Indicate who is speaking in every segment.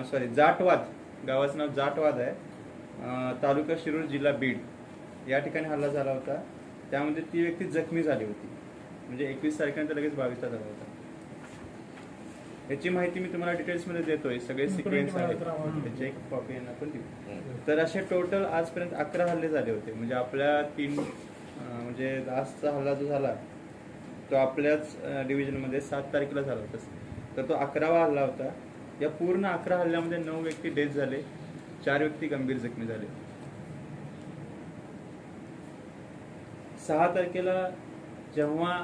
Speaker 1: Sorry जाटवाद, गावाचं नाव जाटवाद आहे, तालुका शिरूर, जिल्हा बीड या ठिकाणी हल्ला झाला होता. त्यामध्ये ती व्यक्ती जखमी झाली होती. म्हणजे 21 तारखेनंतर लगेच 22ला झाला होता. याची माहिती मी तुम्हाला डिटेल्समध्ये देतोय, सगळे सिक्वेन्स आहेत, त्याची एक कॉपी यांना पण देऊ. तर असे टोटल आजपर्यंत 11 हल्ले झाले होते. म्हणजे आपल्या म्हणजे लास्टचा हल्ला जो झाला तो आपल्याच डिव्हिजनमध्ये 7 तारखेला झाला होता. तर तो 11वा हल्ला होता. या पूर्ण 11 हल्ल्यामध्ये 9 व्यक्ती डेथ झाले, 4 व्यक्ती गंभीर जखमी झाले. 6 तारखेला जेव्हा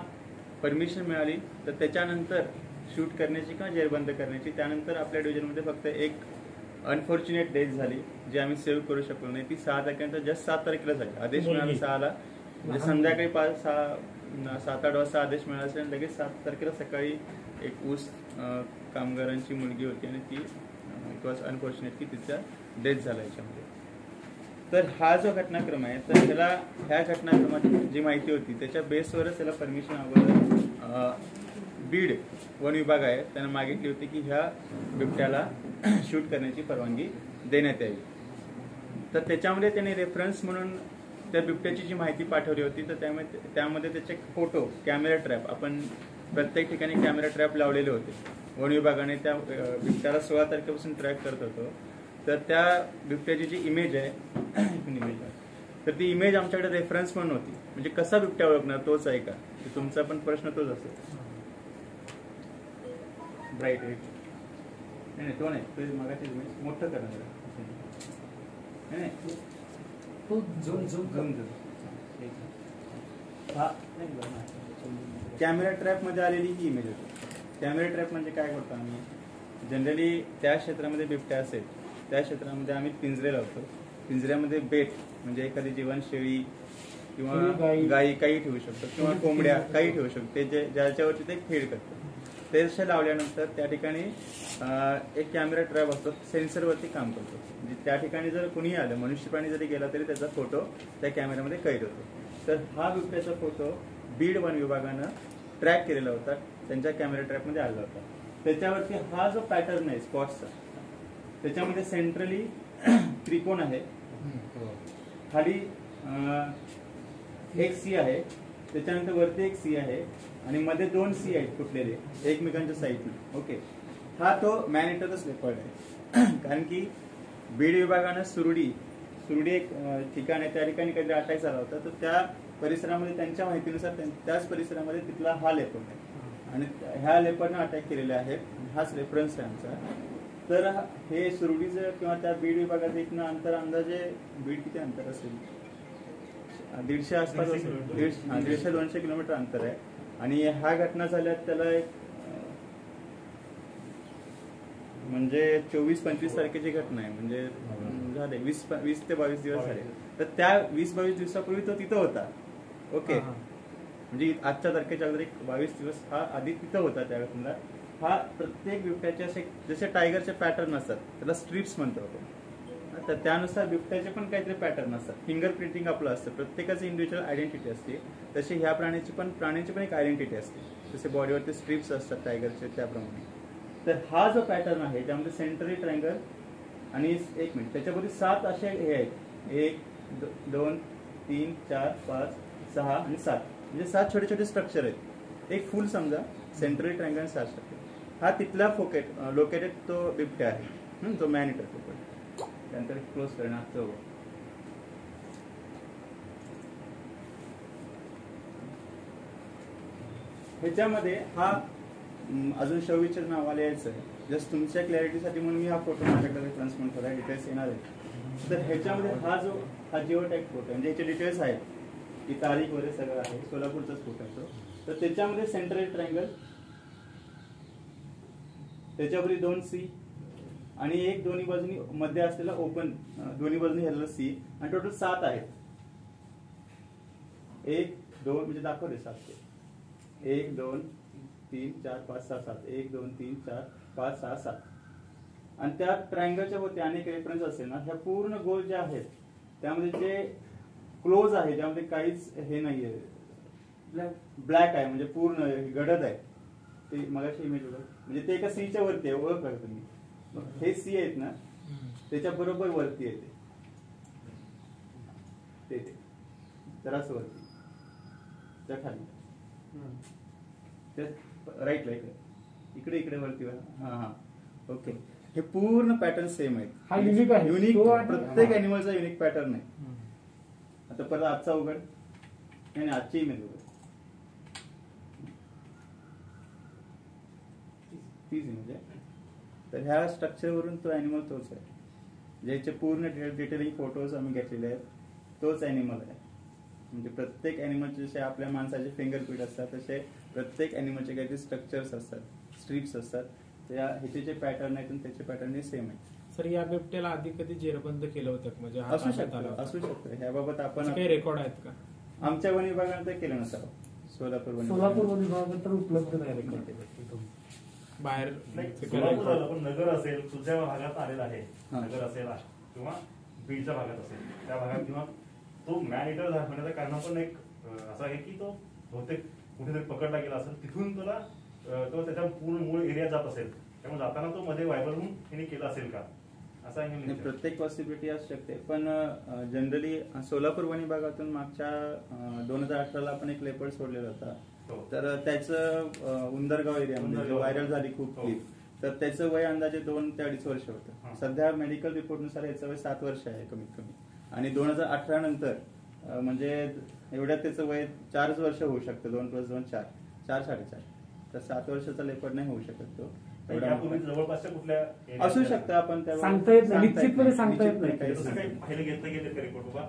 Speaker 1: परमिशन मिळाली तर त्याच्यानंतर शूट करण्याची किंवा जेरबंद करण्याची, त्यानंतर आपल्या डिव्हिजनमध्ये फक्त एक अनफॉर्च्युनेट डेथ झाली जी आम्ही सेव्ह करू शकलो नाही. ती 6 तारखेनंतर जस्ट 7 तारखेला झाली. आदेश मिळाला 6ला, म्हणजे संध्याकाळी 7-8 वाजता आदेश मिळाला असेल आणि लगेच 7 तारखेला सकाळी एक ऊस कामगारांची मुलगी होती आणि ती इट वॉज अनफॉर्च्युनेट की तिचा डेथ झाला याच्यामध्ये. तर हा जो घटनाक्रम आहे, तर ह्या घटनाक्रमाची जी माहिती होती त्याच्या बेसवरच त्याला परमिशन अगोदर बीड वन विभाग आहे त्यानं मागितली होती की ह्या बिबट्याला शूट करण्याची परवानगी देण्यात यावी. तर त्याच्यामध्ये त्याने रेफरन्स म्हणून त्या बिबट्याची जी माहिती पाठवली होती, तर त्यामध्ये त्याचे फोटो, कॅमेरा ट्रॅप, आपण प्रत्येक ठिकाणी कॅमेरा ट्रॅप लावलेले होते. वन विभागाने त्या बिबट्याला 16 तारखेपासून ट्रॅक करत होतो. तर त्या बिबट्याची जी इमेज आहे तर ती इमेज आमच्याकडे रेफरन्स म्हणून होती. म्हणजे कसा बिबट्या ओळखणार, तोच आहे का, तुमचा पण प्रश्न तोच असेल. ब्राईट नाही तो नाही, तो मगाची इमेज मोठं करणार नाही, कॅमेरा ट्रॅप मध्ये आलेली ही इमेज होती. कॅमेरा ट्रॅप म्हणजे काय करतो आम्ही, जनरली त्या क्षेत्रामध्ये बिबट्या असेल त्या क्षेत्रामध्ये आम्ही पिंजरे लावतो. पिंजऱ्यामध्ये बेट म्हणजे एखादी जीवन शेळी किंवा गाई काही ठेवू शकतो किंवा कोंबड्या काही ठेवू शकतो, ते ज्याच्यावरती ते फीड करतो. ते असे लावल्यानंतर त्या ठिकाणी एक कॅमेरा ट्रॅप असतो, सेन्सरवरती काम करतो. म्हणजे त्या ठिकाणी जर कुणीही आलं, मनुष्य प्राणी जरी गेला तरी त्याचा फोटो त्या कॅमेऱ्यामध्ये कैद होतो. तर हा बिबट्याचा फोटो बीड वन विभागानं ट्रॅक केलेला होता, त्यांच्या कॅमेरा ट्रॅपमध्ये आला होता. त्याच्यावरती हा जो पॅटर्न आहे स्पॉट्सचा, त्याच्यामध्ये सेंट्रली त्रिकोण आहे, खाली एक सी आहे, त्याच्यानंतर वरती एक सी आहे आणि मध्ये 2 सी आहेत फुटलेले एकमेकांच्या साईडला. ओके, हा तो मॅन इटरच लेपर्ड आहे. कारण की बीड विभागानं सुरडी एक ठिकाण आहे, त्या ठिकाणी काहीतरी अटॅक झाला होता. तर त्या परिसरामध्ये त्यांच्या माहितीनुसार त्याच परिसरामध्ये तिथला हा लेपर्ड आहे आणि ह्या लेपर्डनं अटॅक केलेले आहे. हाच रेफरन्स आहे आमचा. तर हे सुरडीचं किंवा त्या बीड विभागाचं इथनं अंतर अंदाजे बीड किती अंतर असेल, 150 आसपास असेल, 150-200 किलोमीटर अंतर आहे. आणि ह्या घटना झाल्या त्याला एक म्हणजे 24-25 तारखेची घटना आहे, म्हणजे झाले 20 ते 22 दिवस झाले. तर त्या 20-22 दिवसापूर्वी तो तिथं होता. ओके, म्हणजे आजच्या तारखेच्या अगोदर एक 22 दिवस हा आधी तिथं होता त्या घटनेला. हा प्रत्येक बिबट्याचे असे जसे टायगरचे पॅटर्न असतात त्याला स्ट्रिप्स म्हणतो आपण, तर त्यानुसार बिबट्याचे पण काहीतरी पॅटर्न असतात. फिंगर प्रिंटिंग आपलं असतं, प्रत्येकाची इंडिव्हिज्युअल आयडेंटिटी असते. तशी ह्या प्राण्याची पण एक आयडेंटिटी असते. जसे बॉडीवरती स्ट्रिप्स असतात टायगरचे त्याप्रमाणे. तर हा जो पॅटर्न आहे त्यामध्ये सेंट्रली ट्रायंगल आणि एक मिनिट त्याच्यामध्ये 7 असे हे आहेत, 1, 2, 3, 4, 5, 6 आणि 7, म्हणजे 7 छोटे छोटे स्ट्रक्चर आहेत. एक फुल समजा सेंट्रली ट्रायंगल 7 स्ट्रक्चर. हा तिथला लोकेटेड तो बिबट्या आहे, जो मॅन इटर फोकेट. त्यानंतर क्लोज करणार ह्याच्यामध्ये हा अजून शौविकच्या नावाला यायचं आहे. जस्ट तुमच्या क्लॅरिटीसाठी म्हणून मी हा फोटो माझ्याकडे रेफरन्स म्हणून ठेवला, डिटेल्स येणार आहे. तर ह्याच्यामध्ये हा जिओ टॅग फोटो आहे, म्हणजे याचे डिटेल्स आहेत की तारीख वगैरे सगळं आहे, सोलापूरचाच फोटो आहे तो. तर त्याच्यामध्ये सेंट्रल ट्रायंगल, त्याच्यावरती 2 सी आणि एक दोन्ही बाजूनी मध्ये असलेला ओपन, दोन्ही बाजूनी ह्याला सी, आणि टोटल 7 आहेत. 1, 2 म्हणजे दाखवले 7 ते 1, 2, 3, 4, 5, 6, 7, 1, 2, 3, 4, 5, 6, 7. आणि त्या ट्रायंगलच्या होते अनेक रेफरन्स असेल ना, ह्या पूर्ण गोल ज्या आहेत त्यामध्ये जे क्लोज आहे, ज्यामध्ये काहीच हे नाहीये, ब्लॅक आहे म्हणजे पूर्ण गडद आहे, ते मगाशी इमेज होतं, म्हणजे ते एका सीच्या वरती आहे. ओळख तुम्ही हे सी आहेत ना, त्याच्या बरोबर वरती येते ते जरासं वरती त्या खाली राईटला इकडे इकडे वरती हा हा ओके. हे पूर्ण पॅटर्न सेम
Speaker 2: हा
Speaker 1: आहेत.
Speaker 2: युनिक आहे.
Speaker 1: युनिक प्रत्येक अॅनिमलचा युनिक पॅटर्न आहे. आता परत आजचा उघड नाही आजची इमेज उघड तीच इमेज आहे. तर ह्या स्ट्रक्चरवरून तो अॅनिमल तोच आहे. ज्याचे पूर्ण डिटेलिंग फोटोज आम्ही घेतलेले आहेत तोच अॅनिमल आहे. म्हणजे प्रत्येक अॅनिमलचे जसे आपल्या माणसाचे फिंगरप्रिंट असतात तसे प्रत्येक अॅनिमलचे काहीतरी स्ट्रक्चर्स असतात, स्ट्रिप्स असतात. त्या ह्याचे जे पॅटर्न आहेत त्याचे पॅटर्न सेम आहेत.
Speaker 2: सर या बिबट्याला आधी कधी जेरबंद केलं होतं म्हणजे
Speaker 1: असू शकतं ह्याबाबत आपण
Speaker 2: काही रेकॉर्ड आहेत का?
Speaker 1: आमच्या वन विभागाने तर केलं नसावं. सोलापूर
Speaker 2: वन विभागात तर उपलब्ध नाही रेकॉर्ड. बाहेर
Speaker 3: पण नगर असेल तुझ्या भागात आलेला आहे, नगर असेल किंवा बीडच्या भागात असेल त्या भागात किंवा तो मॅन इटर होण्याचं कारण पण एक असं आहे की तो बहुतेक कुठेतरी पकडला गेला असेल, तिथून तुला तो त्याच्या पूर्ण मूळ एरिया जात असेल, त्यामुळे जाताना तो मध्ये व्हायबर म्हणून त्यांनी केला असेल का असं आहे.
Speaker 1: प्रत्येक पॉसिबिलिटी असू शकते, पण जनरली सोलापूर वन विभागातून मागच्या 2018ला आपण एक लेपर्ड सोडलेला होता. तर त्याचं उंदरगाव एरियामध्ये व्हायरल झाली खूप क्लिप. तर त्याचं वय अंदाजे 2 ते 2.5 वर्ष होतं. सध्या मेडिकल रिपोर्टनुसार याचं वय 7 वर्ष आहे कमीत कमी. आणि 2018 नंतर म्हणजे एवढ्यात त्याचं वय 4 वर्ष होऊ शकतं. 2 + 2 4 4 4.5. तर 7 वर्षाचा लेपर्ड नाही होऊ शकत तो.
Speaker 3: जवळपासच्या कुठल्या
Speaker 1: असू शकतं आपण
Speaker 2: सांगता येत नाही, निश्चितपणे सांगता येत नाही.
Speaker 3: पाहिलं घेतलं का रिपोर्ट बाबा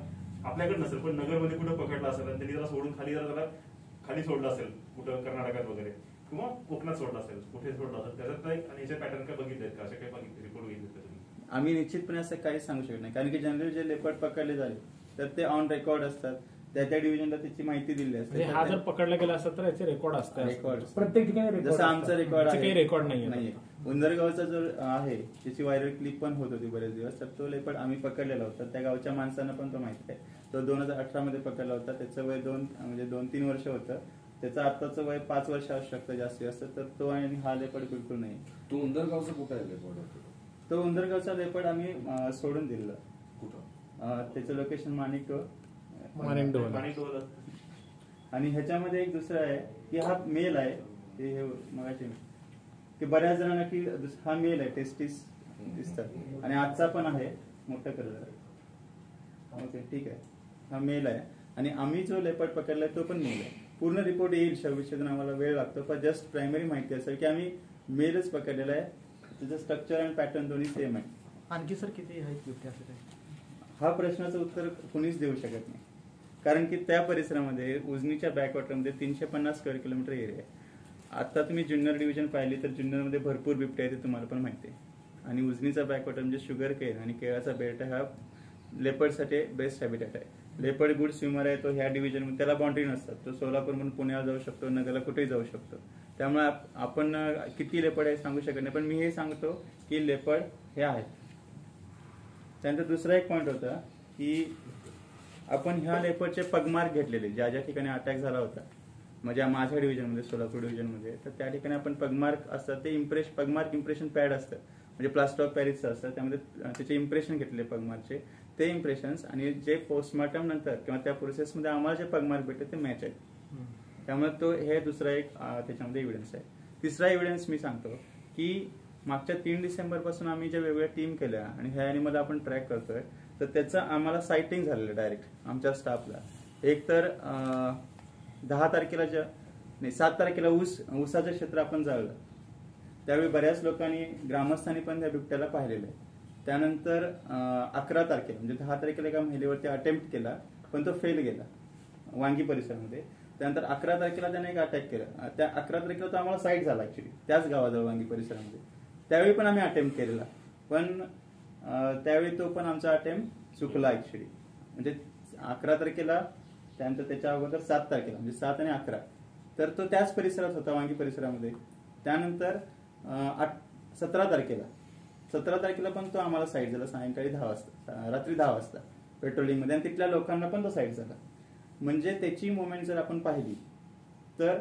Speaker 3: आपल्याकडे नसेल, पण नगरमध्ये कुठं पकडला असेल आणि त्यांनी जरा सोडून खाली सोडलं असेल कुठं कर्नाटकात वगैरे किंवा कोकणात सोडलं असेल, कुठे सोडलं असेल त्याच्यात आणि याचे पॅटर्न काय बघितलेत का, असे काही रिपोर्ट बघितले तुम्ही?
Speaker 1: आम्ही निश्चितपणे असं काही सांगू शकत नाही, कारण की जनरली जे लेपर्ड पकडले झाले तर ते ऑन रेकॉर्ड असतात. त्या डिव्हिजनला त्याची माहिती दिली असते.
Speaker 2: हा जर पकडला गेला असता तर याचे रेकॉर्ड असतात प्रत्येक ठिकाणी.
Speaker 1: जसं आमचा रेकॉर्ड आहे,
Speaker 2: काही रेकॉर्ड नाही.
Speaker 1: उंदरगावचा जो आहे त्याची व्हायरल क्लिप पण होत होती बरेच दिवस. तर तो लेपर्ड आम्ही पकडलेला होता. त्या गावच्या माणसांना पण तो माहिती आहे. तो 2018 मध्ये पकडला होता. त्याचं वय 2-3 वर्ष होतं. त्याचं आताचं वय 5 वर्ष असू शकतं जास्तीत जास्त. तर तो आणि हा लेपर्ड बिलकुल नाही.
Speaker 4: तो उंदरगावचा कुठं आहे लेपर्ड?
Speaker 1: तो उंदरगावचा लेपर्ड आम्ही सोडून दिलेला. कुठं? त्याचं लोकेशन माणिकडोह. आणि ह्याच्यामध्ये एक दुसरं आहे की हा मेल आहे. ते मगाशी की बऱ्याच जणांना की हा मेल आहे, टेस्टिस दिसतात. आणि आजचा पण आहे, मोठं कलर. ओके ठीक आहे, हा मेल आहे. आणि आम्ही जो लेपर्ड पकडलाय तो पण मेल आहे. पूर्ण रिपोर्ट येईल 26 आम्हाला वेळ लागतो, पण जस्ट प्रायमरी माहिती असेल की आम्ही मेलच पकडलेला आहे. त्याचं स्ट्रक्चर आणि पॅटर्न दोन्ही सेम आहे.
Speaker 2: आणखी सर किती आहे?
Speaker 1: हा प्रश्नाचं उत्तर कुणीच देऊ शकत नाही, कारण की त्या परिसरामध्ये उजनीच्या बॅकवॉटरमध्ये 350 स्क्वेअर किलोमीटर एरिया आहे. आता तुम्ही जुन्नर डिव्हिजन पाहिली तर जुन्नरमध्ये भरपूर बिबटे आहे, ते तुम्हाला पण माहिती आहे. आणि उजनीचा बॅकवॉटर म्हणजे शुगर केन आणि केळाचा बेल्ट हा लेपर्डसाठी बेस्ट हॅबिटॅट आहे. लेपर्ड गुड स्विमर आहे तो ह्या डिव्हिजनमध्ये, त्याला बाउंड्री नसतात. तो सोलापूरमधून पुण्याला जाऊ शकतो, नगरला कुठेही जाऊ शकतो. त्यामुळे आपण किती लेपर्ड आहे सांगू शकत नाही, पण मी हे सांगतो की लेपर्ड हे आहेत. त्यानंतर दुसरा एक पॉईंट होता की आपण ह्या लेपर्डचे पगमार्क घेतलेले, ज्या ज्या ठिकाणी अटॅक झाला होता, म्हणजे माझ्या डिव्हिजनमध्ये सोलापूर डिव्हिजनमध्ये, तर त्या ठिकाणी आपण पगमार्क असतात ते पगमार्क इम्प्रेशन पॅड असतं, म्हणजे प्लास्टर ऑफ पॅरिसचं असतं. त्यामध्ये त्याचे इम्प्रेशन घेतले पगमार्कचे, ते इम्प्रेशन्स आणि जे पोस्टमॉर्टम नंतर किंवा त्या प्रोसेसमध्ये आम्हाला जे पगमार्क भेटले ते मॅच आहेत. त्यामुळे तो हे दुसरा एक त्याच्यामध्ये एव्हिडन्स आहे. तिसरा एव्हिडन्स मी सांगतो की मागच्या 3 डिसेंबरपासून आम्ही ज्या वेगवेगळ्या टीम केल्या आणि ह्या ॲनिमल आपण ट्रॅक करतोय, तर त्याचं आम्हाला सायटिंग झालेलं डायरेक्ट आमच्या स्टाफला. एक तर 7 तारखेला ऊसाचं क्षेत्र आपण जाळलं, त्यावेळी बऱ्याच लोकांनी, ग्रामस्थांनी पण त्या बिबट्याला पाहिलेलं आहे. त्यानंतर 11 तारखेला म्हणजे 10 तारखेला एका महिलेवरती अटेम्प्ट केला, पण तो फेल गेला वांगी परिसरामध्ये. त्यानंतर 11 तारखेला त्याने एक अटॅक केला. त्या 11 तारखेला तो आम्हाला साईट झाला ऍक्च्युली, त्याच गावाजवळ वांगी परिसरामध्ये. त्यावेळी पण आम्ही अटेम्प्ट केलेला, पण त्यावेळी तो पण आमचा अटेम्प्ट चुकला ऍक्च्युली. म्हणजे 11 तारखेला, त्यानंतर त्याच्या अगोदर 7 तारखेला म्हणजे 7 आणि 11, तर तो त्याच परिसरात होता वांगी परिसरामध्ये. त्यानंतर 17 तारखेला पण तो आम्हाला साईट झाला सायंकाळी 10 वाजता, रात्री 10 वाजता पेट्रोलिंगमध्ये, आणि तिथल्या लोकांना पण तो साईट झाला. म्हणजे त्याची मुवमेंट जर आपण पाहिली तर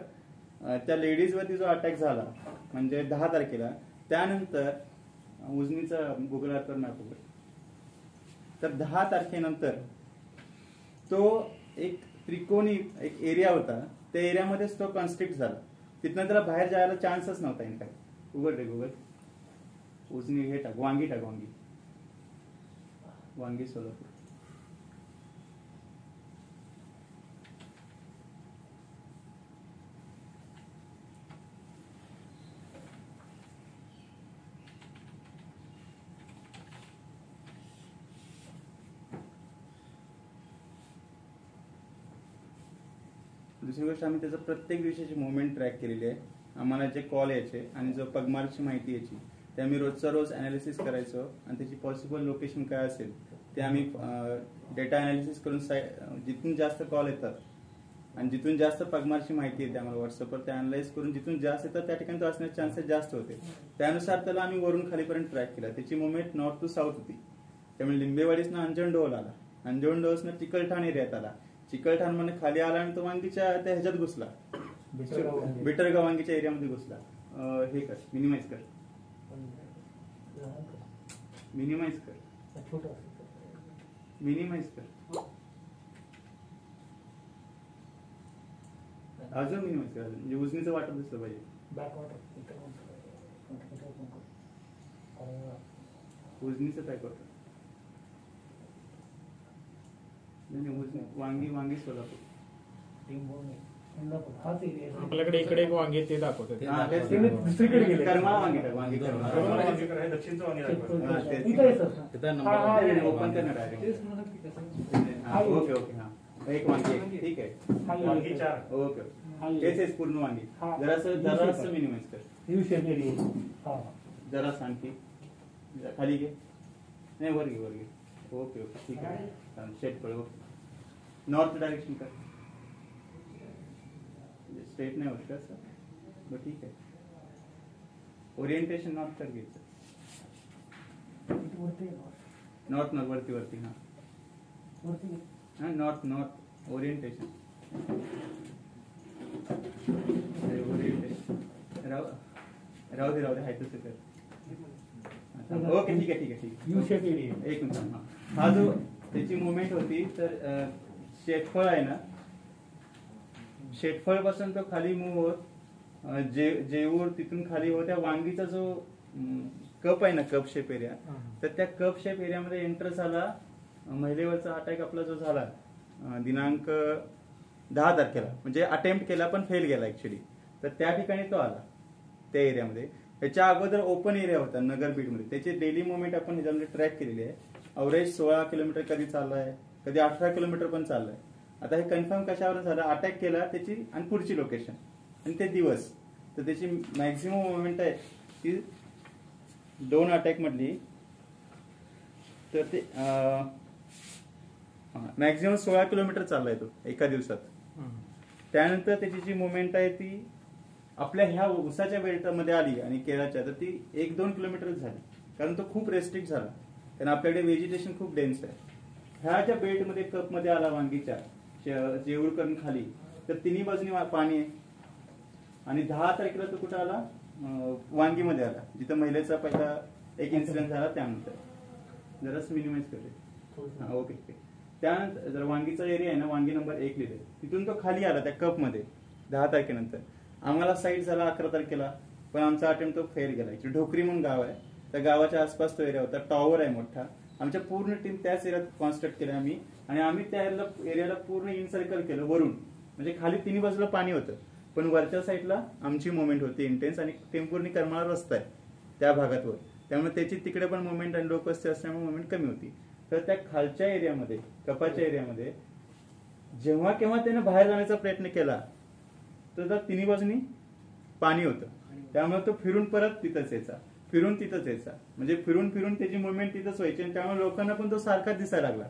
Speaker 1: त्या लेडीजवरती जो अटॅक झाला म्हणजे 10 तारखेला, त्यानंतर उजनीचा गुगल अर्थवर मॅप उघड. तर 10 तारखेनंतर तो एक त्रिकोणी एक एरिया होता, त्या एरियामध्येच तो कॉन्स्ट्रिक्ट झाला. तिथनं त्याला बाहेर जायला चान्सच नव्हता. इन काय उघड रे गुगल. उजनी हे टाक, वांगी टाक, वांगी वांगी सोलापूर. दुसरी गोष्ट, आम्ही त्याचं प्रत्येक दिवशीची मुवमेंट ट्रॅक केलेली आहे. आम्हाला जे कॉल यायचे आणि जो पगमार्कची माहिती यायची ते आम्ही रोजचा रोज अनालिसिस करायचो आणि त्याची पॉसिबल लोकेशन काय असेल ते आम्ही डेटा अनालिसिस करून जिथून जास्त कॉल येतात आणि जिथून जास्त पगमार्कची माहिती येते आम्हाला व्हॉट्सअपवर, ते अनालाइज करून जिथून जास्त येतात त्या ठिकाणी तो असण्याचे चान्सेस जास्त होते. त्यानुसार त्याला आम्ही वरून खालीपर्यंत ट्रॅक केला. त्याची मुवमेंट नॉर्थ टू साऊथ होती. त्यामुळे लिंबेवाडीसनं अंजनडोल आला, अंजनडोसनं चिकलठाण एरियात आला, चिकलठाण मध्ये खाली आला आणि तो वांगीच्या त्या ह्याच्यात घुसला, बिटरगाव वांगीच्या एरियामध्ये घुसला. हे कर, मिनिमाइज कर, मिनिमाइज कर, मिनिमाइज कर, अजून मिनिमाइज कर, म्हणजे उजनीचं वाटप दिसलं पाहिजे. उजनीचं काय करतो वांगी वांगी सोलापूर.
Speaker 2: आपल्याकडे इकडे एक वांगे ते दाखवतात.
Speaker 1: दुसरीकडे गेले. करमाळा वांगी टाक, वांगी करमाळा.
Speaker 3: दक्षिणचं वांगी
Speaker 1: ओपन करणार आहे. ओके ओके, हा एक वांगी, ठीक आहे.
Speaker 3: वांगी 4.
Speaker 1: ओके ओके, तेच पूर्ण वांगी. जरासं मिनिमाइज कर, जरासं आणखी खाली घे, नाही वर घे, वर घे. ओके ओके, ठीक आहे. शेट पळ. ओके, नॉर्थ डायरेक्शन कर, स्ट्रेट नाही होत का सर? बरं ठीक आहे. ओरिएंटेशन नॉर्थ कर घ्यायचं. नॉर्थ नॉर्थ वरती वरती, हा नॉर्थ नॉर्थ ओरिएंटेशन. राहू दे हाय तसं कर. ओके ठीक आहे ठीक आहे ठीक आहे. एक मिनिट. हा जो त्याची मुवमेंट होती, तर शेतफळ आहे ना, शेतफळ पासून तो खाली मूव्ह होत जेऊर तिथून खाली होत त्या वांगीचा जो कप आहे ना, कप शेप एरिया, तर त्या कप शेप एरियामध्ये एंटर झाला. महिलेवरचा अटॅक आपला जो झाला दिनांक 10 तारखेला, म्हणजे अटेम्प्ट केला पण फेल गेला ऍक्च्युली, तर त्या ठिकाणी तो आला त्या एरियामध्ये. त्याच्या अगोदर ओपन एरिया होता नगर बीडमध्ये, त्याची डेली मुवमेंट आपण ह्याच्यामध्ये ट्रॅक केलेली आहे. अवरेज 16 किलोमीटर कधी चाललाय, कधी 18 किलोमीटर पण चाललाय. आता हे कन्फर्म कशावर झालं, अटॅक केला त्याची आणि पुढची लोकेशन आणि ते दिवस, तर त्याची मॅक्झिमम मुवमेंट आहे ती 2 अटॅक मधली, तर ते मॅक्झिमम 16 किलोमीटर चाललाय तो एका दिवसात. त्यानंतर त्याची जी मुवमेंट आहे ती आपल्या ह्या उसाच्या बेल्टमध्ये आली आणि केळाच्या, तर ती 1-2 किलोमीटरच झाली, कारण तो खूप रेस्ट्रिक्ट झाला, कारण आपल्याकडे व्हेजिटेशन खूप डेन्स आहे. ह्या ज्या बेल्टमध्ये कपमध्ये आला वांगीच्या जेऊर करून खाली, तर तिन्ही बाजूनी पाणी आहे. आणि 10 तारखेला तो कुठं आला, वांगीमध्ये आला, जिथं महिलेचा पहिला एक इन्सिडेंट झाला. त्यानंतर जराच मिनिमाइज करते. Okay okay. त्यानंतर जर वांगीचा एरिया आहे ना, वांगी नंबर 1 लिहिले, तिथून तो खाली आला त्या कपमध्ये 10 तारखेनंतर. आम्हाला साईट झाला 11 तारखेला, पण आमचा अटेम्प्ट तो फेल गेला. ढोकरी म्हणून गाव आहे, त्या गावाच्या आसपास तो एरिया होता, टॉवर आहे मोठा. आमच्या पूर्ण टीम त्याच एरियात कॉन्स्ट्रक्ट केलं आम्ही, आणि आम्ही त्या एरियाला पूर्ण इन सर्कल केलं वरून, म्हणजे खाली तिन्ही बाजूला पाणी होतं, पण वरच्या साईडला आमची मुवमेंट होती इंटेन्स, आणि टेम्पोरनी करमाळा रस्ता आहे त्या भागात वर, त्यामुळे त्याची तिकडे पण मुवमेंट आणि लोकवस्ती असल्यामुळे मुवमेंट कमी होती. तर त्या खालच्या एरियामध्ये, कपाच्या एरियामध्ये जेव्हा केव्हा त्याने बाहेर जाण्याचा प्रयत्न केला, तर तिन्ही बाजूनी पाणी होतं, त्यामुळे तो फिरून परत तिथंच यायचा, फिरून तिथंच यायचा, म्हणजे फिरून फिरून त्याची मुवमेंट तिथंच व्हायची. आणि त्यामुळे लोकांना पण तो सारखाच दिसायला लागला.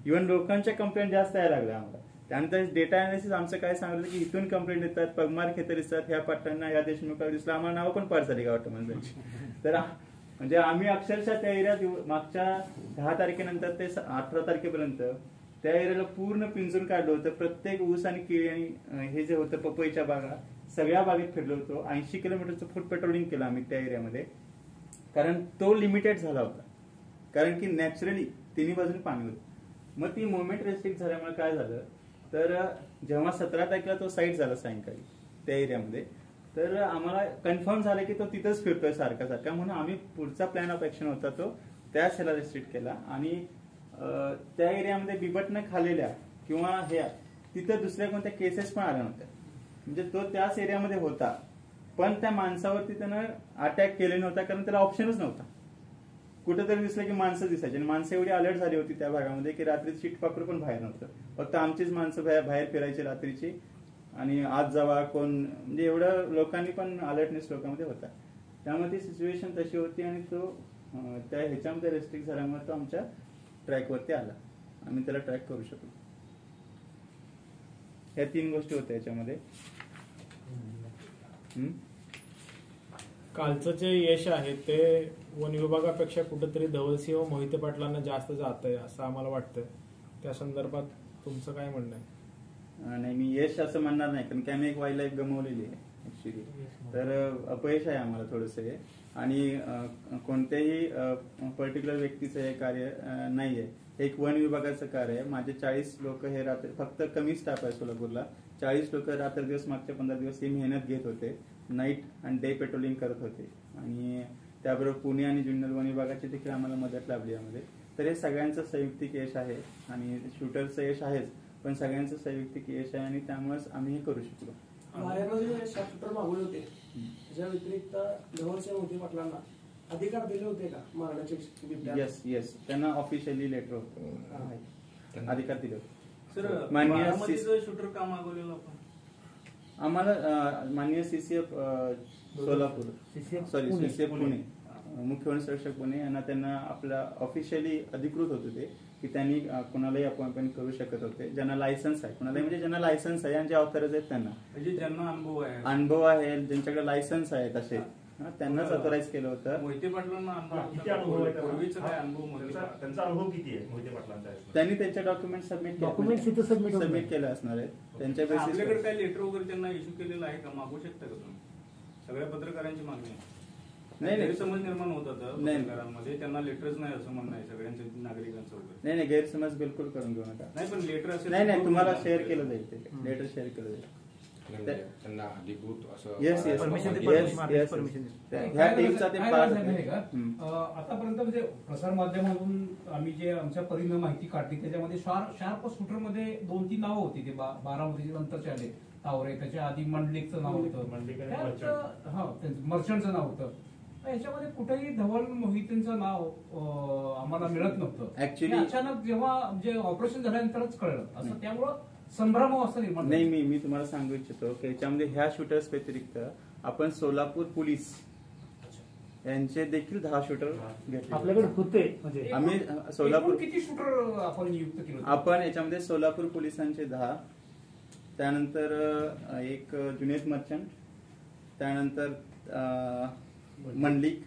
Speaker 1: इव्हन लोकांच्या कंप्लेंट जास्त यायला लागल्या आम्हाला. त्यानंतर डेटा अनालिसिस आमचं काय सांगितलं की इथून कंप्लेंट येतात, पगमार खेतर दिसतात, ह्या पाटणांना, ह्या देशमुखाला दिसलं, आम्हाला नाव पण पार झाली का वाटतं माणसांची. तर म्हणजे आम्ही अक्षरशः त्या एरियात मागच्या 10 तारखेनंतर ते 18 तारखेपर्यंत त्या एरियाला पूर्ण पिंजून काढलं होतं. प्रत्येक ऊस आणि केळी आणि हे जे होतं पपईच्या बागा, सगळ्या बागेत फिरलो होतो. 80 किलोमीटरचं फूड पेट्रोलिंग केलं आम्ही त्या एरियामध्ये. कारण तो लिमिटेड झाला होता. कारण की नॅचरली तिन्ही बाजूने पाणी होतं. मग ती मुवमेंट रेस्ट्रिक्ट झाल्यामुळे काय झालं, तर जेव्हा 17 तारखेला तो साईट झाला सायंकाळी त्या एरियामध्ये, तर आम्हाला कन्फर्म झालं की तो तिथंच फिरतोय सारखा सारखा, म्हणून आम्ही पुढचा प्लॅन ऑफ ऍक्शन होता तो त्याच ह्याला रेस्ट्रिक्ट केला. आणि त्या एरियामध्ये बिबटनं खाल्लेल्या किंवा ह्या तिथं दुसऱ्या कोणत्या केसेस पण आल्या नव्हत्या. म्हणजे तो त्याच एरियामध्ये होता, पण त्या माणसावरती त्यानं अटॅक केले नव्हता, कारण त्याला ऑप्शनच नव्हता. कुठेतरी दिसलं की माणसं दिसायची, आणि माणसं एवढी अलर्ट झाली होती त्या भागामध्ये की रात्री चिटपाखरू पण बाहेर नव्हतं. फक्त आमचीच माणसं बाहेर फिरायची रात्रीची, आणि आज जावा कोण, म्हणजे एवढं लोकांनी पण अलर्टनेस लोकांमध्ये होता. त्यामुळे ती सिच्युएशन तशी होती, आणि तो त्या ह्याच्यामध्ये रेस्ट्रिक्ट झाल्यामुळे तो आमच्या ट्रॅकवरती आला. आम्ही त्याला ट्रॅक करू शकलो. ह्या 3 गोष्टी होत्या याच्यामध्ये.
Speaker 2: कालचं जे यश आहे ते वन विभागापेक्षा कुठेतरी धवलसिंह मोहिते पाटलांना जास्त जात आहे असं आम्हाला वाटतं. त्या संदर्भात तुमचं काय म्हणणं आहे?
Speaker 1: नाही, मी यश असं म्हणणार नाही, कारण की आम्ही एक वाईल्ड लाईफ गमावलेली आहे ऍक्च्युली. तर अपयश आहे आम्हाला थोडंसं हे. आणि कोणत्याही पर्टिक्युलर व्यक्तीचं हे कार्य नाहीये. एक वन विभागाचं कार्य आहे. माझे 40 लोक हे रात्री, फक्त कमी स्टाफ आहे सोलापूरला, 40 लोक रात्र दिवस मागच्या 15 दिवस ही मेहनत घेत होते. नाईट आणि डे पेट्रोलिंग करत होते. आणि त्याबरोबर पुणे आणि जुन्नर वन विभागाची देखील आम्हाला मदत लाभली यामध्ये. तर हे सगळ्यांचं संयुक्तिक यश आहे, आणि शूटरचं यश आहेच, पण सगळ्यांचं संयुक्तिक यश आहे, आणि त्यामुळेच आम्ही हे करू शकलो.
Speaker 5: बाहेरनं जे शूटर मागवले होते त्याच्या व्यतिरिक्त धवलसिंह मोहिते पाटलांना अधिकार दिले होते का मारण्याचे?
Speaker 1: येस, त्यांना ऑफिशियली लेटर होतं, अधिकार दिले होते.
Speaker 5: सर,
Speaker 1: माननीय
Speaker 5: शूटर का मागवलेलं आपण?
Speaker 1: आम्हाला माननीय CCF Solapur, sorry CCF Pune, मुख्य वन संरक्षक पुणे यांना, त्यांना आपल्या ऑफिशियली अधिकृत होते ते, की त्यांनी कोणालाही अपॉइंटमेंट करू शकत होते ज्यांना लायसन्स आहे. कोणालाही म्हणजे ज्यांना लायसन्स आहे आणि जे ऑथराइज आहेत त्यांना,
Speaker 5: म्हणजे ज्यांना
Speaker 1: अनुभव आहे, ज्यांच्याकडे लायसन्स आहे तसे त्यांनाच ऑथराइज केलं होतं.
Speaker 5: मोहिते पाटलांना
Speaker 3: किती अनुभव आहे?
Speaker 5: पूर्वीचा काय अनुभव?
Speaker 3: त्यांचा अनुभव किती आहे मोहिते पाटलांचा?
Speaker 1: त्यांनी त्यांचे डॉक्युमेंट सबमिट केले असणार आहेत. त्यांच्या
Speaker 5: आपल्याकडे
Speaker 1: बेसिस
Speaker 5: काय लेटर वगैरे त्यांना इश्यू केलेलं आहे का? मागू शकता का तुम्ही? सगळ्या पत्रकारांची मागणी आहे.
Speaker 1: नाही,
Speaker 5: गैरसमज निर्माण होत होता पत्रकारांमध्ये, त्यांना लेटरच नाही असं म्हणणं आहे सगळ्यांचं, नागरिकांचं वगैरे.
Speaker 1: नाही, गैरसमज बिलकुल करून घेऊ नका.
Speaker 5: नाही, पण लेटर असेल,
Speaker 1: नाही, तुम्हाला शेअर केलं जाईल, ते लेटर शेअर केलं जाईल.
Speaker 4: त्यांना अधिकृत असं
Speaker 1: येस, ह्या टीमचा ते पार्ट आहे.
Speaker 6: आतापर्यंत म्हणजे प्रसार माध्यमातून आम्ही जे आमच्या परीनं माहिती काढली त्याच्यामध्ये शार्प शूटर मध्ये 2-3 नावं होती. ते बारामती नंतरचे आले. तावरे, त्याच्या आधी मंडलिकचं नाव होतं, मर्चंटचं नाव होतं. याच्यामध्ये कुठेही धवल मोहितेंचं नाव आम्हाला मिळत नव्हतं.
Speaker 1: ऍक्च्युली
Speaker 6: अचानक जेव्हा म्हणजे ऑपरेशन झाल्यानंतरच कळलं असं, त्यामुळं संभ्रम असं निर्माण.
Speaker 1: नाही, मी तुम्हाला सांगू इच्छितो की याच्यामध्ये ह्या शूटर्स व्यतिरिक्त आपण सोलापूर पोलीस यांचे देखील 10 शूटर घेतले
Speaker 2: आपल्याकडे होते. म्हणजे
Speaker 1: आम्ही सोलापूर
Speaker 6: किती शूटर आपण नियुक्त केले?
Speaker 1: आपण याच्यामध्ये सोलापूर पोलिसांचे 10, त्यानंतर एक जुनेद मर्चंट, त्यानंतर मंडलिक,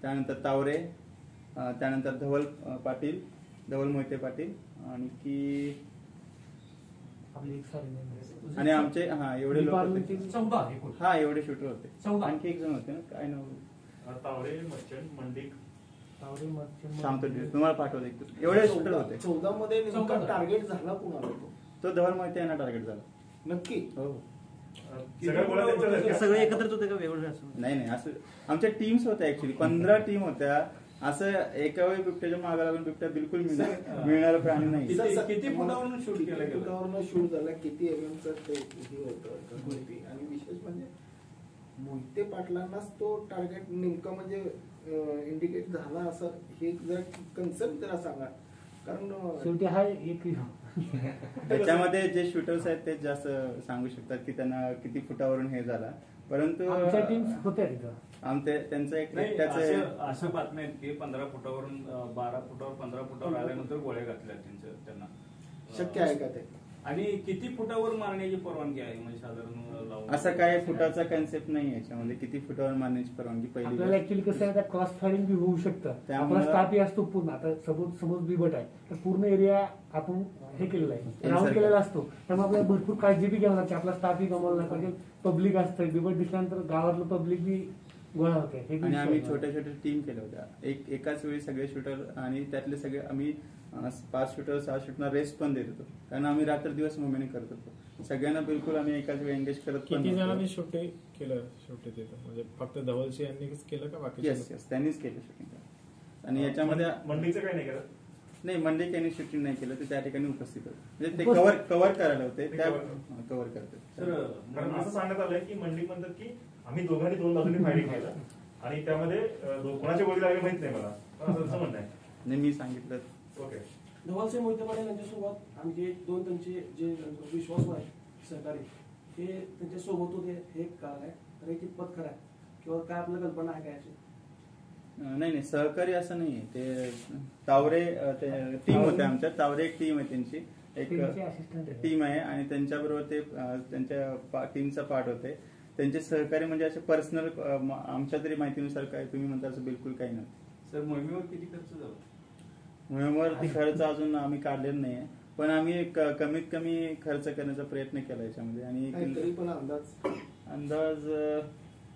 Speaker 1: त्यानंतर तावरे, त्यानंतर धवल मोहिते पाटील, आणि आमचे एवढे लोक होते.
Speaker 6: 14
Speaker 1: एवढे शूटर होते.
Speaker 6: 14
Speaker 1: आणखी एक जण होते ना, काय नाव?
Speaker 3: तावरे, मर्चंट, मंडिक,
Speaker 1: सांगतो तुम्हाला पाठवते. एवढे शूटर होते.
Speaker 5: 14 मध्ये नेमका टार्गेट झाला कुणाला?
Speaker 1: तो धवल मोहिते यांना टार्गेट झाला.
Speaker 5: नक्की?
Speaker 1: हो.
Speaker 2: सगळे एकत्रित होते का वेगवेगळे?
Speaker 1: नाही, असं आमच्या टीम्स होत्या ऍक्च्युली, 15 टीम होत्या. असं एका वेळी बिबट्याच्या मागे लागून बिबट्या बिलकुल मिळणारा प्राणी नाही.
Speaker 5: किती फुटावरून शूट केलं? फुटावरून शूट झाला, किती एमएमचं ते होतं गोष्टी. आणि विशेष म्हणजे मोहिते पाटलांनाच तो टार्गेट नेमका म्हणजे इंडिकेट झाला असं, हे जर कन्सेप्ट जरा सांगा. कारण
Speaker 2: शेवटी हा एक
Speaker 1: त्याच्यामध्ये जे शूटर्स आहेत ते जास्त सांगू शकतात की त्यांना किती फुटावरून हे झाला. परंतु
Speaker 2: आमच्या टीम्स होत्या तिथं.
Speaker 1: त्यांचं एक
Speaker 5: असं बातम्या आहेत की 15 फुटावरून 12 फुटावर 15 फुटावर आल्यानंतर गोळ्या घातल्या त्यांना. शक्य आहे का ते? आणि किती फुटावर मारण्याची परवानगी आहे म्हणजे साधारण?
Speaker 1: असं काय फुटाचा कन्सेप्ट नाही याच्यामध्ये, किती फुटावर मारण्याची परवानगी पहिली.
Speaker 2: आपल्याला ऍक्च्युअली कसं आहे, क्रॉस फायरिंग बी होऊ शकतं. आपला स्टाफ असतो पूर्ण. आता समज बिबट आहे तर पूर्ण एरिया आपण हे केलेला आहे, राऊंड केलेला असतो. त्यामुळे आपल्याला भरपूर काळजी बी घ्यावी लागते. आपला स्टाफही गमावला नाही पाहिजे. पब्लिक असतं, बिबट दिसल्यानंतर गावातलं पब्लिक बी गोळा होते हे
Speaker 1: आणि आम्ही
Speaker 2: विश्वास
Speaker 1: छोट्या छोट्या टीम केल्या होत्या. एकाच वेळी सगळे शूटर आणि त्यातले सगळे आम्ही 5 शूटर 6 शूटरना रेस्ट पण देत होतो, कारण आम्ही रात्र दिवस मुवमेंट करत होतो. सगळ्यांना बिलकुल आम्ही एकाच वेळी एंगेज करत पण
Speaker 7: किती
Speaker 1: नव्हतो.
Speaker 7: जणांनी शूटिंग केलं तिथं, म्हणजे फक्त धवलशी यांनीच केलं का बाकी?
Speaker 1: येस त्यांनीच केलं शूटिंग. आणि याच्यामध्ये
Speaker 3: मंडळीचं काही नाही करत.
Speaker 1: नाही, मंडे त्यांनी शूटिंग नाही केलं, ते त्या ठिकाणी उपस्थित होते, म्हणजे ते
Speaker 2: उपस्थित.
Speaker 1: कव्हर करायला होते,
Speaker 3: ते
Speaker 1: त्या
Speaker 3: cover.
Speaker 1: कव्हर करते.
Speaker 3: कारण असं सांगण्यात आलंय की मंडळी म्हणतात की आम्ही दोघांनी 2 बाजूंनी फायटिंग केलं आणि त्यामध्ये कोणाचे बळी लागले माहित नाही मला, पण असं म्हणणं आहे.
Speaker 1: नाही, मी सांगितलं.
Speaker 3: ओके.
Speaker 8: धवलसिंह मोहिते पाटील यांच्यासोबत आणि जे 2 त्यांचे जे विश्वासू आहेत सहकारी, हे त्यांच्यासोबत होते, हे कारण आहे तर हे कितपत खरं आहे किंवा काय आपल्या कल्पना आहे काय याची?
Speaker 1: नाही, सहकारी असं नाहीये. ते तावरे टीम होते आमच्या. तावरे एक टीम आहे त्यांची, एक
Speaker 2: त्यांचे assistant आहे.
Speaker 1: टीम आहे आणि त्यांच्याबरोबर ते त्यांच्या टीमचा पार्ट होते. त्यांचे सहकारी म्हणजे असे पर्सनल आमच्या तरी माहितीनुसार काय तुम्ही म्हणता असं बिलकुल काही नव्हतं.
Speaker 9: सर मोहिमेवर किती खर्च झाला?
Speaker 1: मोहिमेवरती खर्च अजून आम्ही काढलेला नाहीये, पण आम्ही कमीत कमी खर्च करण्याचा प्रयत्न केला याच्यामध्ये. आणि
Speaker 5: तरी पण
Speaker 1: अंदाज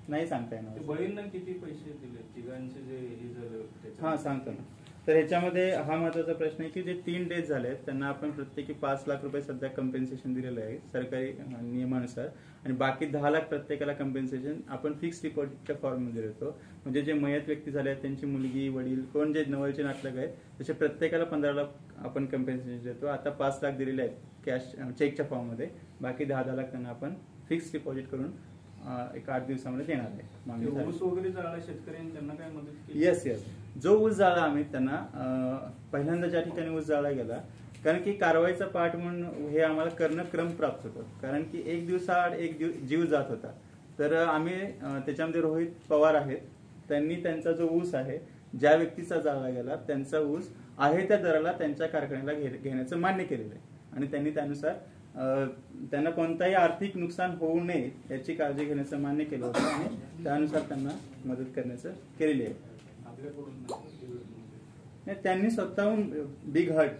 Speaker 1: नाही सांगता येणार.
Speaker 9: बळींना किती पैसे दिले तिघांचे जे हे झालं?
Speaker 1: हा, सांगतो ना. तर ह्याच्यामध्ये हा महत्वाचा प्रश्न आहे की जे 3 डेथ झाले आहेत त्यांना आपण प्रत्येकी 5 लाख रुपये सध्या कम्पेन्सेशन दिलेलं आहे सरकारी नियमानुसार, आणि बाकी 10 लाख प्रत्येकाला कम्पेन्सेशन आपण फिक्स डिपॉझिटच्या फॉर्ममध्ये देतो. म्हणजे जे मयत व्यक्ती झाले आहेत त्यांची मुलगी, वडील, कोण जे नवलचे नातलग आहेत त्याचे प्रत्येकाला 15 लाख आपण कम्पेन्सेशन देतो. आता 5 लाख दिलेले आहेत कॅश चेकच्या फॉर्ममध्ये, बाकी 10 लाख त्यांना आपण फिक्स डिपॉझिट करून एक 8 दिवसामध्ये देणार आहे.
Speaker 9: ऊस वगैरे जाळला शेतकऱ्यांनी, त्यांना काय मदत केली?
Speaker 1: येस. जो ऊस जाळला आम्ही त्यांना पहिल्यांदा ज्या ठिकाणी ऊस जाळला गेला, कारण की कारवाईचा पाठ म्हणून हे आम्हाला करणं क्रम प्राप्त होतं, कारण की एक दिवसाआड एक जीव जात होता. तर आम्ही त्याच्यामध्ये रोहित पवार आहेत, त्यांनी त्यांचा जो ऊस आहे ज्या व्यक्तीचा जाळला गेला त्यांचा ऊस आहे त्या दराला त्यांच्या कारखान्याला घेण्याचं मान्य केलेलं आहे, आणि त्यांनी त्यानुसार त्यांना कोणताही आर्थिक नुकसान होऊ नये याची काळजी घेण्याचं मान्य केलं होतं, आणि त्यानुसार त्यांना मदत करण्याचं केलेली आहे. त्यांनी स्वतःहून बिग हर्ट,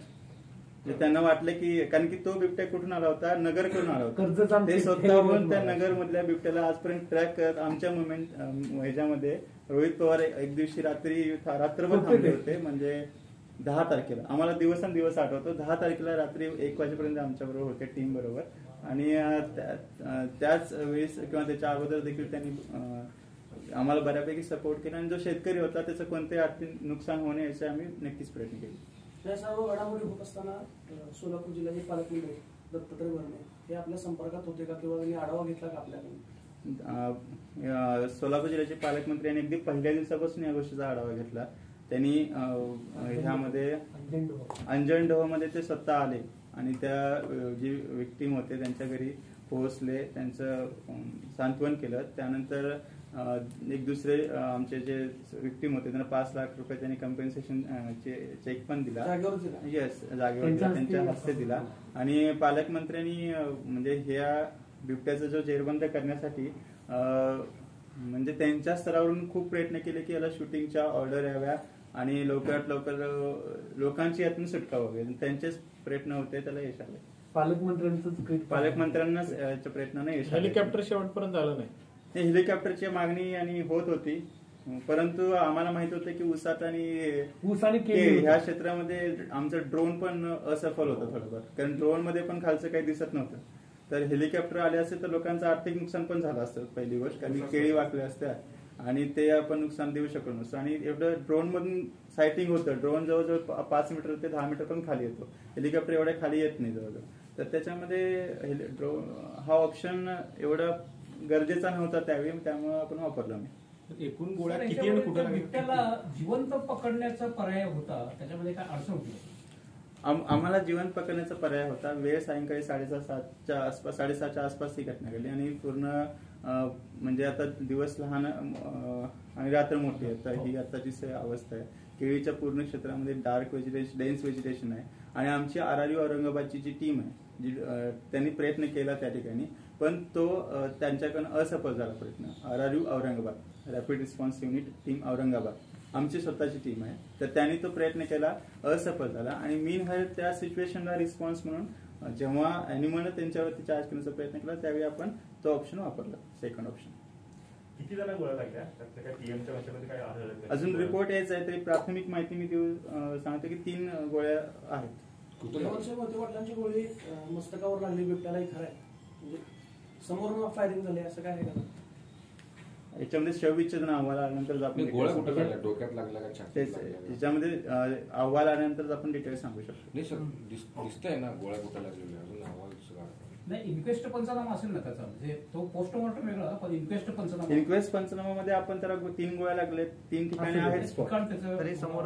Speaker 1: त्यांना वाटलं की, कारण की तो बिबट्या कुठून आला होता, नगर कडून आला होता, ते स्वतःहून त्या नगर मधल्या बिबट्याला आजपर्यंत ट्रॅक करत आमच्या मुवमेंट ह्याच्यामध्ये रोहित पवार एक दिवशी रात्रभर थांबले होते. म्हणजे 10 तारखेला आम्हाला दिवस आठवतो, 10 तारखेला रात्री 1 वाजेपर्यंत आमच्या बरोबर होते टीम बरोबर, आणि त्याच वेळेस किंवा त्याच्या अगोदर देखील त्यांनी आम्हाला बऱ्यापैकी सपोर्ट केला, आणि जो शेतकरी होता त्याचं कोणतेही आर्थिक नुकसान होणे याचे आम्ही नक्कीच प्रयत्न केले.
Speaker 8: या सर्व घडामोडी होत असताना सोलापूर जिल्ह्याचे पालकमंत्री दत्तात्रय भरणे हे आपल्या संपर्कात होते का किंवा त्यांनी आढावा घेतला का आपल्याकडून?
Speaker 1: सोलापूर जिल्ह्याचे पालकमंत्री यांनी अगदी पहिल्या दिवसापासून या गोष्टीचा आढावा घेतला. त्यांनी ह्यामध्ये अंजनडोहमध्ये ते स्वतः आले आणि त्या जी विक्टीम होते त्यांच्या घरी पोहोचले, त्यांचं सांत्वन केलं. त्यानंतर एक दुसरे आमचे जे विक्टीम होते त्यांना 5 लाख रुपये त्यांनी कम्पेन्सेशन चेक पण दिला. येस, जागेवर त्यांच्या हस्ते दिला. आणि पालकमंत्र्यांनी म्हणजे ह्या बिबट्याचा जो जेरबंद करण्यासाठी म्हणजे त्यांच्या स्तरावरून खूप प्रयत्न केले की याला शूटिंगच्या ऑर्डर याव्या आणि लवकरात लवकर लोकांची यातून सुटका व्हावी. त्यांचेच प्रयत्न होते, त्याला यश आले. पालकमंत्र्यांनाच याच्या प्रयत्नाने यश आले.
Speaker 7: हेलिकॉप्टर शेवटपर्यंत आलं नाही.
Speaker 1: हेलिकॉप्टरची मागणी आणि होत होती, परंतु आम्हाला माहित होतं की ऊसात आणि ह्या क्षेत्रामध्ये आमचं ड्रोन पण असफल होतं थोडंफार, कारण ड्रोन मध्ये पण खालचं काही दिसत नव्हतं. तर हेलिकॉप्टर आले असते तर लोकांचं आर्थिक नुकसान पण झालं असतं पहिली गोष्ट, कारण केळी वाकल्या असत्या आणि ते आपण नुकसान देऊ शकलो नसतो. आणि एवढं ड्रोन मधून सायटिंग होतं. ड्रोन जवळजवळ 5 मीटर ते 10 मीटर पण खाली येतो, हेलिकॉप्टर एवढ्या खाली येत नाही जवळजवळ. तर त्याच्यामध्ये ड्रोन हा ऑप्शन एवढा गरजेचा नव्हता त्यावेळी, त्यामुळे आपण वापरला नाही.
Speaker 6: एकूण गोळ्या किती आणि कुठे? बिबट्याला जिवंत पकडण्याचा पर्याय होता, त्याच्यामध्ये काय अडचण होती?
Speaker 1: आम्हाला जिवंत पकडण्याचा पर्याय होता. वेळ सायंकाळी 6:30च्या आसपास, 6:30च्या आसपास ही घटना घडली आणि पूर्ण म्हणजे आता दिवस लहान आणि रात्र मोठी आहे. तर ही आताची अवस्था आहे. केळीच्या पूर्ण क्षेत्रामध्ये डार्क व्हेजिटेशन, डेन्स व्हेजिटेशन आहे. आणि आमची RRU औरंगाबादची जी टीम आहे जी त्यांनी प्रयत्न केला त्या ठिकाणी, पण तो त्यांच्याकडून असफल झाला प्रयत्न. RRU Aurangabad, rapid response unit team Aurangabad आमची स्वतःची टीम आहे, तर त्यांनी तो प्रयत्न केला, असफल झाला. आणि मीन हेल्थ त्या सिच्युएशनला रिस्पॉन्स म्हणून जेव्हा अॅनिमलनं त्यांच्यावरती चार्ज करण्याचा प्रयत्न केला त्यावेळी आपण तो ऑप्शन वापरला, सेकंड ऑप्शन.
Speaker 3: किती जण गोळ्या लागल्या त्यात काय पीएमच्या भाषेमध्ये काय आढळलं?
Speaker 1: अजून रिपोर्ट यायचा आहे, तरी प्राथमिक माहिती मी सांगतो की 3 गोळ्या आहेत.
Speaker 8: वडिलांची गोळी मस्तकावर लागली बिबट्याला खरं आहे, म्हणजे समोरून फायरिंग झाली असं काय आहे का?
Speaker 1: याच्यामध्ये शवविच्छेदन अहवाल आल्यानंतर आपण
Speaker 4: गोळ्या कुठं लागल्या, डोक्यात लागला का छातीत लागल्या?
Speaker 1: त्याच्यामध्ये अहवाल आल्यानंतर आपण डिटेल्स सांगू शकतो.
Speaker 4: नाही सर, दिसतंय ना गोळ्या कुठं लागलेल्या, अजून अहवाल सुद्धा
Speaker 6: नाही. इन्क्वेस्ट पंचनामा असेल ना त्याचा, म्हणजे तो पोस्टमॉर्टम वेगळा, पण इन्क्वेस्ट
Speaker 1: पंचनामामध्ये आपण त्याला 3 गोळ्या लागले, 3 ठिकाणी आहेत स्पॉट.
Speaker 6: तरी समोर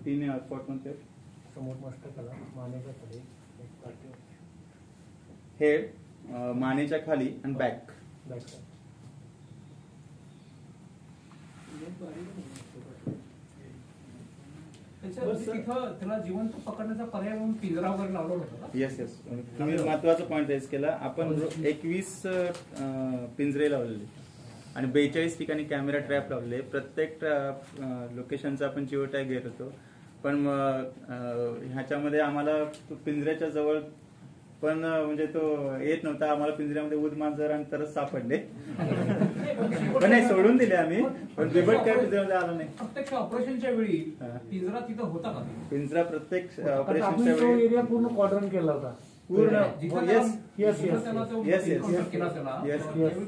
Speaker 1: 3 स्पॉट मध्ये
Speaker 2: समोर मस्तकाला मानेच्या खाली
Speaker 1: हेड, मानेच्या खाली आणि बॅक.
Speaker 6: त्याला जिवंत पकडण्याचा पर्याय म्हणून पिंजरा वगैरे लावला होता.
Speaker 1: येस तुम्ही महत्वाचा पॉईंट रेज केला. आपण 21 पिंजरे लावलेले आणि 42 ठिकाणी कॅमेरा ट्रॅप लावले. प्रत्येक लोकेशनचा आपण जिओ टॅग घेत होतो, पण ह्याच्यामध्ये आम्हाला पिंजऱ्याच्या जवळ पण म्हणजे तो येत नव्हता. आम्हाला पिंजऱ्यामध्ये उद मांजर आणि तरच सापडले, पण नाही सोडून दिले आम्ही, पण बिबट काय पिंजऱ्यामध्ये आला नाही.
Speaker 6: प्रत्यक्ष ऑपरेशनच्या वेळी पिंजरा तिथं होता का?
Speaker 1: पिंजरा प्रत्येक ऑपरेशनच्या
Speaker 2: तो
Speaker 1: वेळी
Speaker 2: एरिया पूर्ण कॉर्डन केला होता
Speaker 1: पूर्ण.
Speaker 2: येस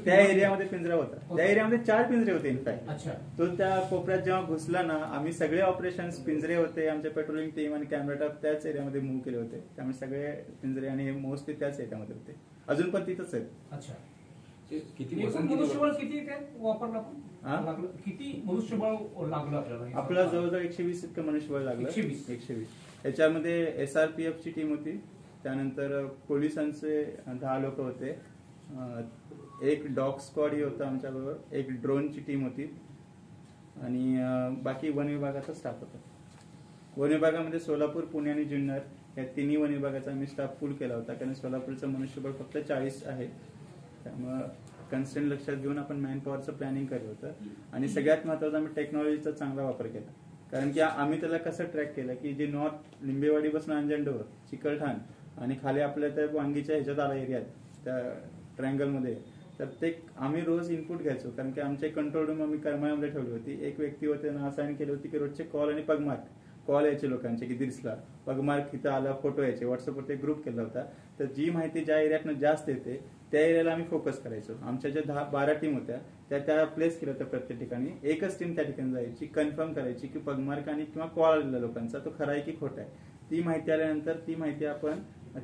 Speaker 1: त्या एरियामध्ये पिंजरा होता. त्या एरियामध्ये 4 पिंजरे होते इनफॅक्ट. तो त्या कोपऱ्यात जेव्हा घुसला ना, आम्ही सगळे ऑपरेशन पिंजरे होते, आमच्या पेट्रोलिंग टीम आणि कॅमेरा त्याच एरियामध्ये मूव्ह केले होते. त्यामुळे सगळे पिंजरे आणि मोस्टली त्याच एरियामध्ये होते. अजून पण तिथंच आहेत.
Speaker 6: अच्छा,
Speaker 4: किती
Speaker 6: मनुष्यबळ किती वापरला, किती मनुष्यबळ लागलं आपल्याला?
Speaker 1: आपला जवळजवळ 120 इतकं मनुष्यबळ लागलं. 120. याच्यामध्ये SRPF ची टीम होती, त्यानंतर पोलिसांचे 10 लोक होते, एक डॉग स्क्वॉड होता आमच्याबरोबर, एक ड्रोनची टीम होती आणि बाकी वन विभागाचा स्टाफ होता. वन विभागामध्ये सोलापूर, पुणे आणि जुन्नर या 3 वन विभागाचा आम्ही स्टाफ फुल केला होता, कारण सोलापूरचं मनुष्यबळ फक्त 40 आहे. त्यामुळं कन्स्टंट लक्षात घेऊन आपण मॅन पॉवरचं प्लॅनिंग केलं होतं. आणि सगळ्यात महत्त्वाचं आम्ही टेक्नॉलॉजीचा चांगला वापर केला, कारण की आम्ही त्याला कसं ट्रॅक केलं की जे नॉर्थ लिंबेवाडीपासून अंजनडोर, चिकलठाण आणि खाली आपल्या त्या वांगीच्या ह्याच्यात आला एरियात त्या ट्रायंगलमध्ये, तर ते आम्ही रोज इनपुट घ्यायचो, कारण की आमचे कंट्रोल रूम आम्ही करमाळ्यामध्ये ठेवली होती. एक व्यक्ती होते ना असाइन केली होती की रोजचे कॉल आणि पगमार्क कॉल यायचे लोकांचे की दिसला पगमार्क इथं आला, फोटो यायचे. व्हॉट्सअपवरती ग्रुप केला होता, तर जी माहिती ज्या एरियातनं जास्त येते त्या एरियाला आम्ही फोकस करायचो. आमच्या ज्या 12 टीम होत्या त्या प्लेस केल्या होत्या प्रत्येक ठिकाणी. एकच टीम त्या ठिकाणी जायची, कन्फर्म करायची की पगमार्क आणि किंवा कॉल आलेला लोकांचा तो खरा आहे की खोटा आहे. ती माहिती आल्यानंतर ती माहिती आपण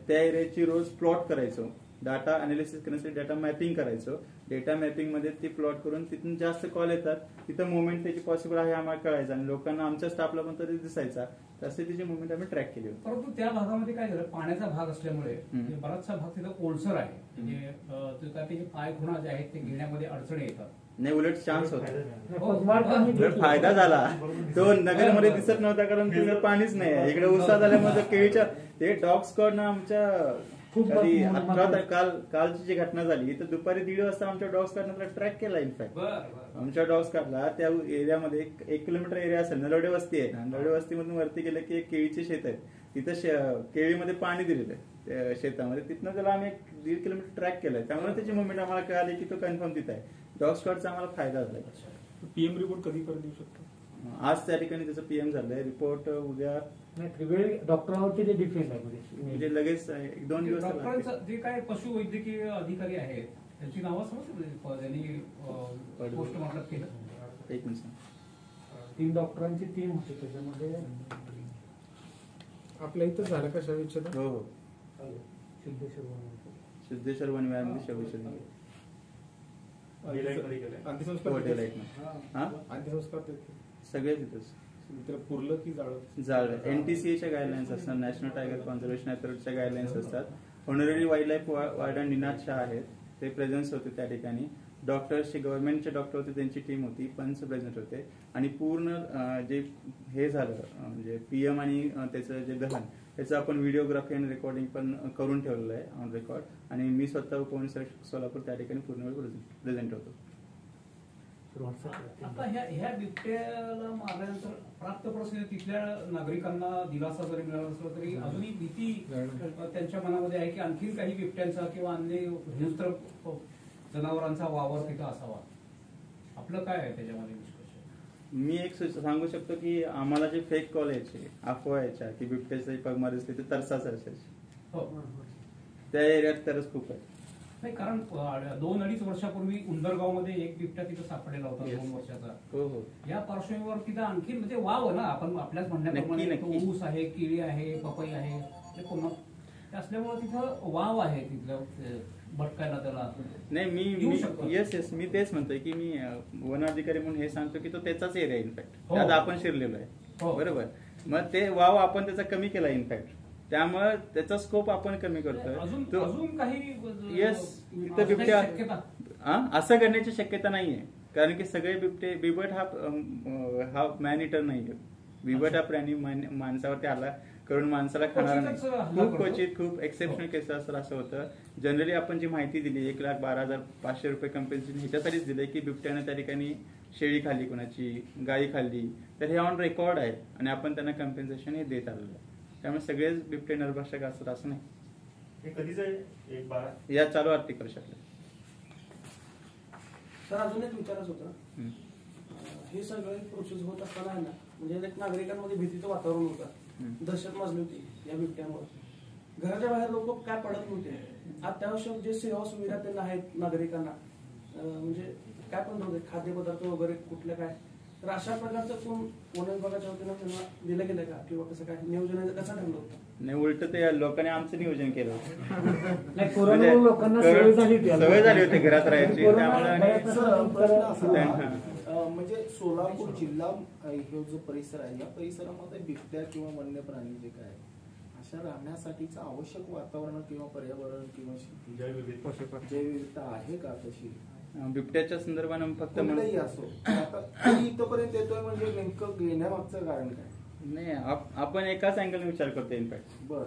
Speaker 1: त्या एरियाची रोज प्लॉट करायचो, डाटा अनालिसिस करण्यासाठी डाटा मॅपिंग करायचो. डेटा मॅपिंग मध्ये ती प्लॉट करून तिथून जास्त कॉल येतात, तिथं मुवमेंट त्याची पॉसिबल आहे आम्हाला कळायचं आणि लोकांना आमच्या स्टाफला पण तरी दिसायचा. तसे तिची मुवमेंट आम्ही ट्रॅक केली होती.
Speaker 6: परंतु त्या भागामध्ये काय झालं, पाण्याचा भाग असल्यामुळे बराचसा भाग तिथं ओलसर आहे, म्हणजे त्याचे पाय खुणा जे आहेत ते घेण्यामध्ये अडचणी येतात.
Speaker 1: नाही, उलट चान्स होता, फायदा झाला. तो नगरमध्ये दिसत नव्हता कारण तिथं पाणीच नाही. इकडे उसात झाल्यामुळे केळीच्या ते डॉग स्क्वॉड ना आमच्या कालची जी घटना झाली तर दुपारी 1:30 वाजता आमच्या डॉग स्क्वॉडला ट्रॅक केला. इनफॅक्ट आमच्या डॉग स्क्वॉडला त्या एरियामध्ये 1 किलोमीटर एरिया असेल, नलवडे वस्ती आहे. नलवडे वस्तीमधून वरती गेलं की एक केळीचे शेत आहे, तिथं केळीमध्ये पाणी दिलेलं आहे शेतामध्ये. तिथनं त्याला आम्ही 1.5 किलोमीटर ट्रॅक केलंय, त्यामुळे त्याची मुवमेंट आम्हाला कळाली की तो कन्फर्म तिथं आहे. डॉग स्क्वॉडचा आम्हाला फायदा झाला.
Speaker 7: PM रिपोर्ट कधी पर्यंत देऊ शकतो?
Speaker 1: आज त्या ठिकाणी त्याचं PM झालंय. रिपोर्ट उद्या
Speaker 2: डॉक्टरांवरती जे डिफेंड आहे
Speaker 1: म्हणजे लगेच 1-2 दिवस.
Speaker 6: डॉक्टरांचं जे काय पशुवैद्यकीय अधिकारी आहेत त्यांची नावं समजतात, त्यांनी पोस्टमॉर्टम केलं.
Speaker 1: एक मिनिट,
Speaker 2: 3 डॉक्टरांची टीम होती, त्याच्यामध्ये
Speaker 7: आपल्या इथं झालं का शवविच्छेदन?
Speaker 1: हो, सिद्धेश्वर वन विभागामध्ये शवविच्छेदन.
Speaker 7: अंत्यसंस्कार
Speaker 1: सगळे तिथंच
Speaker 7: पुरलं की जाळं?
Speaker 1: जाळं. NTCAच्या गाईडलाईन्स असतात, नॅशनल टायगर कॉन्झर्वेशन अथॉरिटीच्या गाईडलाईन्स असतात. Honorary wildlife warden Ninad Shah आहेत, ते प्रेझेन्स होते त्या ठिकाणी. डॉक्टर्सचे गव्हर्नमेंटचे डॉक्टर होते, त्यांची टीम होती, पंच प्रेझेंट होते. आणि पूर्ण जे हे झालं म्हणजे PM आणि त्याचं जे दहन त्याचं आपण व्हिडिओग्राफी आणि रेकॉर्डिंग पण करून ठेवलेलं आहे ऑन रेकॉर्ड. आणि मी स्वतः उपनिरीक्षक सोलापूर त्या ठिकाणी पूर्ण वेळ प्रेझेंट होतो.
Speaker 6: आता ह्या बिबट्याला मारल्यानंतर प्राप्त प्रश्न तिथल्या नागरिकांना दिलासा जरी मिळाला असला तरी अजूनही भीती त्यांच्या मनामध्ये आहे की आणखी काही बिबट्यांचा किंवा अन्य हिंस्त्र जनावरांचा वावर तिथं असावा. आपलं काय आहे त्याच्यामध्ये निष्कर्ष?
Speaker 1: मी एक सांगू शकतो की आम्हाला जे फेक कॉल यायचे, अफवा यायच्या की बिबट्याची पगमार दिसली ते तरसाच असायचे.
Speaker 6: हो,
Speaker 1: त्या एरियात तरच खूप आहे.
Speaker 6: नाही कारण 2-2.5 वर्षापूर्वी उंदरगाव मध्ये एक बिबट्या तिथं सापडलेला होता.
Speaker 1: Yes.
Speaker 6: 2 वर्षाचा.
Speaker 1: हो हो.
Speaker 6: या पार्श्वभूमीवर तिथं आणखी म्हणजे वाव ना, आपण आपल्याच म्हणण्याप्रमाणे
Speaker 1: नक्की, नक्की.
Speaker 6: तो ऊस आहे, केळी आहे, पपई आहे, ते पुन्हा ते असल्यामुळे तिथं वाव आहे तिथलं भटकायला त्याला.
Speaker 1: नाही
Speaker 6: येऊ शकतो.
Speaker 1: मी येस मी तेच म्हणतोय की मी वन अधिकारी म्हणून हे सांगतो की तो त्याचाच एरिया इनफॅक्ट
Speaker 6: हो.
Speaker 1: त्यात आपण शिरलेलो आहे.
Speaker 6: हो.
Speaker 1: बरोबर. मग ते वाव आपण त्याचा कमी केला इनफॅक्ट, त्यामुळे त्याचा स्कोप आपण कमी करतोय.
Speaker 6: अजून काही
Speaker 1: येस तिथं बिबट्या असं करण्याची शक्यता नाहीये, कारण की सगळे बिबट हा मॅन इटर नाहीये. बिबट हा प्राणी माणसावरती आला करून माणसाला खाणार नाही. खूप क्वचित खूप एक्सेप्शनल केसेस असतात. असं होतं जनरली आपण जी माहिती दिली 1,12,500 रुपये कंपेन्सेशन ह्याच्यासाठीच दिले की बिबट्याने त्या ठिकाणी शेळी खाल्ली, कोणाची गायी खाल्ली, तर हे ऑन रेकॉर्ड आहे आणि आपण त्यांना कंपेन्सेशन हे देत आलेलं आहे. त्यामुळे सगळेच बिबटे नरभक्षक असतात असं नाही.
Speaker 3: हे कधीच आहे 1/12
Speaker 1: या चालू आर्थिक वर्षातलं.
Speaker 8: सर अजून एक विचारच होतं, हे सगळे प्रोसेस होत असताना आहे ना, म्हणजे एक नागरिकांमध्ये भीतीचं वातावरण होतं, दहशत माजली होती या बिबट्यामुळे. घराच्या बाहेर लोक काय पडत नव्हते. अत्यावश्यक जे सेवा सुविधा त्यांना आहेत नागरिकांना, म्हणजे काय पण नव्हते, खाद्यपदार्थ वगैरे कुठले काय, तर अशा प्रकारचं कोण वन विभागाच्या वतीनं त्यांना दिलं गेलं का, किंवा कसं काय नियोजन कसं ठरलं होतं?
Speaker 1: नाही, उलट ते लोकांनी आमचं नियोजन केलं होतं.
Speaker 2: नाही, कोरोनामुळे लोकांना सवय झाली
Speaker 1: होती घरात राहायची,
Speaker 5: म्हणजे सोलापूर जिल्हा हे जो परिसर आहे, या परिसरामध्ये बिबट्या किंवा वन्य प्राणी जे काय अशा राहण्यासाठीचं आवश्यक वातावरण किंवा पर्यावरण किंवा जैवविविधता आहे का तशी?
Speaker 1: बिबट्याच्या संदर्भानं फक्त
Speaker 5: असो आता इथपर्यंत येतोय म्हणजे नेमकं येण्यामागचं कारण काय?
Speaker 1: नाही, आपण एकाच अँगल विचार करतो. इनफॅक्ट
Speaker 5: बर,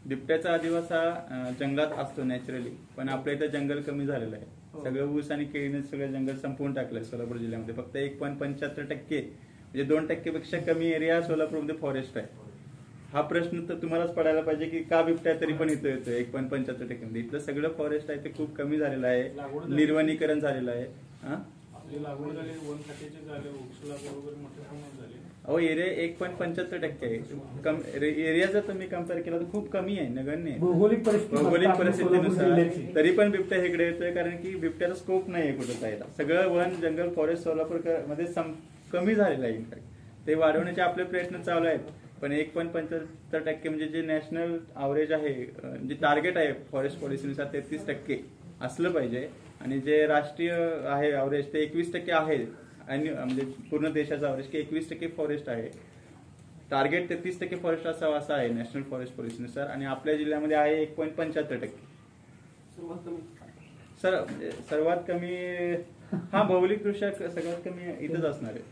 Speaker 1: बिबट्याचा अधिवास हा जंगलात असतो नॅचरली, पण आपल्या इथं जंगल कमी झालेलं आहे. सगळं ऊस आणि केळीने सगळं जंगल संपवून टाकलंय सोलापूर जिल्ह्यामध्ये. फक्त 1.75% म्हणजे 2% पेक्षा कमी एरिया सोलापूरमध्ये फॉरेस्ट आहे. हा प्रश्न तर तुम्हालाच पडायला पाहिजे की का बिबट्या तरी पण इथं येतोय 1.75% मध्ये. इथलं सगळं फॉरेस्ट आहे ते खूप कमी झालेलं आहे, निर्वनीकरण झालेलं आहे.
Speaker 7: लागवड झाली, वन खात्याचे झाले, वृक्ष लागवड वगैरे मोठ्या प्रमाणात झाली.
Speaker 1: अहो, एरिया 1.75% आहे. एरिया जर तुम्ही कम्पेअर केला तर खूप कमी आहे, नगण्य आहे भौगोलिक परिस्थितीनुसार. तरी पण बिबट्या इकडे येतोय कारण की बिबट्याचा स्कोप नाही आहे कुठं जायला. सगळं वन जंगल फॉरेस्ट सोलापूर मध्ये कमी झालेलं आहे. इनफॅक्ट ते वाढवण्याचे आपले प्रयत्न चालू आहेत, पण 1.75% म्हणजे जे नॅशनल ॲव्हरेज आहे, जे टार्गेट आहे फॉरेस्ट पॉलिसीनुसार 33% असलं पाहिजे. आणि जे राष्ट्रीय आहे ॲव्हरेज ते 21% आहे. आणि म्हणजे पूर्ण देशाचा ॲव्हरेज की 21% फॉरेस्ट आहे. टार्गेट 33% फॉरेस्ट असावं असं आहे नॅशनल फॉरेस्ट पॉलिसीनुसार, आणि आपल्या जिल्ह्यामध्ये आहे 1.75%. सर्वात कमी हा भौगोलिक दृष्ट्या सगळ्यात कमी इथंच असणार आहे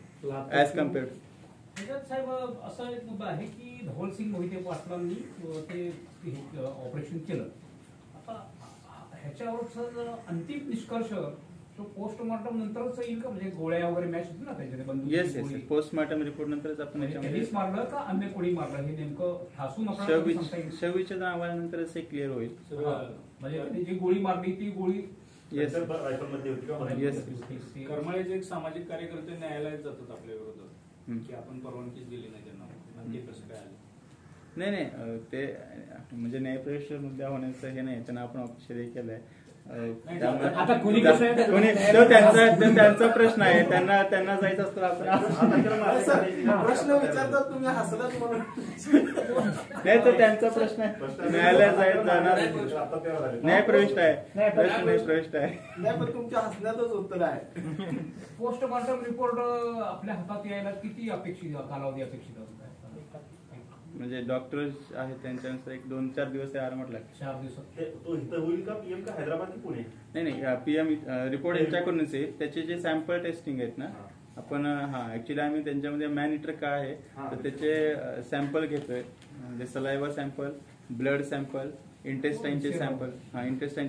Speaker 1: ऍज कम्पेअर्ड.
Speaker 6: त्याच्यात साहेब असा एक मुद्दा आहे की धवलसिंग मोहिते पाटलांनी ते ऑपरेशन केलं. आता ह्याच्यावर अंतिम निष्कर्ष पोस्टमॉर्टम नंतरच येईल का, म्हणजे गोळ्या वगैरे मॅच होती ना त्याच्यात?
Speaker 1: येस, पोस्टमॉर्टम रिपोर्ट नंतरच आपण
Speaker 6: त्यांनीच मारलं का अन्य कोणी मारलं हे नेमकं ठासून
Speaker 1: शवीच्या नावानंतरच हे क्लिअर होईल.
Speaker 6: म्हणजे जी गोळी मारली ती गोळी
Speaker 1: येस.
Speaker 7: करमाळ्याचे एक सामाजिक कार्यकर्ते न्यायालयात जातात आपल्या विरोधात की आपण परवानगीच दिली नाही त्यांना, ते कसं काय आलं?
Speaker 1: नाही, ते म्हणजे न्यायप्रविष्ट मुद्दा होण्याचं हे नाही, त्यांना आपण ऑफिशियली केलंय.
Speaker 2: आता कोणी
Speaker 1: त्यांचा प्रश्न आहे, त्यांना जायचं असतं. आपण
Speaker 5: प्रश्न विचारतात तुम्ही हसलात म्हणून.
Speaker 1: नाही, तर त्यांचा प्रश्न आहे, न्यायालयात जाणार न्यायप्रविष्ट आहे, प्रविष्ट आहे.
Speaker 5: नाही, पण तुमच्या हसण्यातच उत्तर आहे.
Speaker 6: पोस्टमॉर्टम रिपोर्ट आपल्या हातात यायला किती अपेक्षित कालावधी अपेक्षित असतो?
Speaker 1: म्हणजे डॉक्टर आहेत त्यांच्यानुसार 1-2-4 दिवस आरामात लागतात.
Speaker 6: 4 दिवसात
Speaker 3: तो इथं होईल का पीएम का हैदराबाद की पुणे?
Speaker 1: नाही, पीएम रिपोर्ट यांच्याकडूनच आहे. त्याचे जे सॅम्पल टेस्टिंग आहेत ना, आपण ऍक्च्युली आम्ही त्यांच्यामध्ये मॅनिटर काय आहे तर त्याचे सॅम्पल घेतोय, म्हणजे saliva sample, blood sample, इंटेस्टाईनचे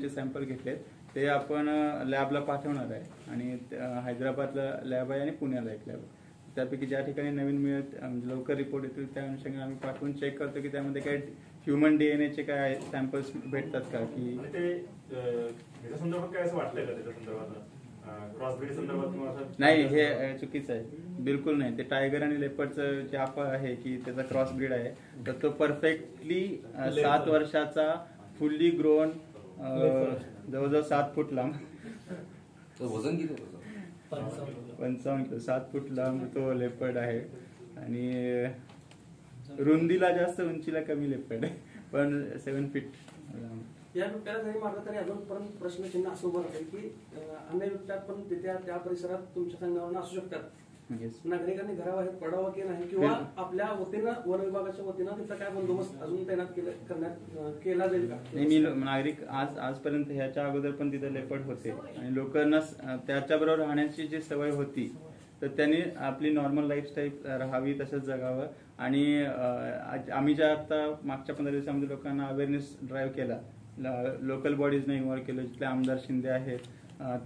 Speaker 1: sample घेतलेत. ते आपण लॅबला पाठवणार आहे, आणि हैदराबादला लॅब आहे आणि पुण्याला एक लॅब आहे. त्यापैकी ज्या ठिकाणी नवीन म्हणजे लवकर रिपोर्ट येतील त्या अनुषंगाने आम्ही पाठवून चेक करतो की त्यामध्ये काय ह्युमन डीएनएचे काय सॅम्पल्स भेटतात का, की
Speaker 3: त्याच्या संदर्भात काय असं वाटतंय का त्याच्या संदर्भात क्रॉस ब्रीड संदर्भात किंवा असं-
Speaker 1: नाही, हे चुकीचं आहे, बिलकुल नाही. ते टायगर आणि लेपर्डचं जे अफवा आहे की त्याचा क्रॉस ब्रीड आहे, तर तो परफेक्टली 7 वर्षाचा फुल्ली ग्रोन जवळजवळ 7 फूट लांब,
Speaker 4: वजन किती होतं?
Speaker 1: 55 किलो, 7 फूट लांब तो लेपर्ड आहे. आणि रुंदीला जास्त, उंचीला कमी लेपर्ड आहे, पण 7 फीट लांब.
Speaker 8: या बिबट्याला जरी मारलं तरी अजूनपर्यंत प्रश्नचिन्ह असं उभं राहील की अन्य बिबट्यात पण तिथे त्या परिसरात तुमच्या संघावर असू शकतात.
Speaker 1: Yes.
Speaker 8: नागरिकांनी घराबाहेर पडावं की नाही, किंवा आपल्या वतीनं, वन विभागाच्या वतीनं तिथं काय बंदोबस्त अजून तैनात केला जाईल का?
Speaker 1: नाही, मी नागरिक आजपर्यंत ह्याच्या अगोदर पण तिथे लेपर्ड होते आणि लोकांना त्याच्याबरोबर राहण्याची जी सवय होती, तर त्यांनी आपली नॉर्मल लाईफस्टाईल राहावी, तसंच जगावं. आणि आम्ही ज्या आता मागच्या 15 दिवसामध्ये लोकांना अवेअरनेस ड्राईव्ह केला, लोकल बॉडीजने इन्व्हॉल्व्ह केलं, जिथले आमदार शिंदे आहेत,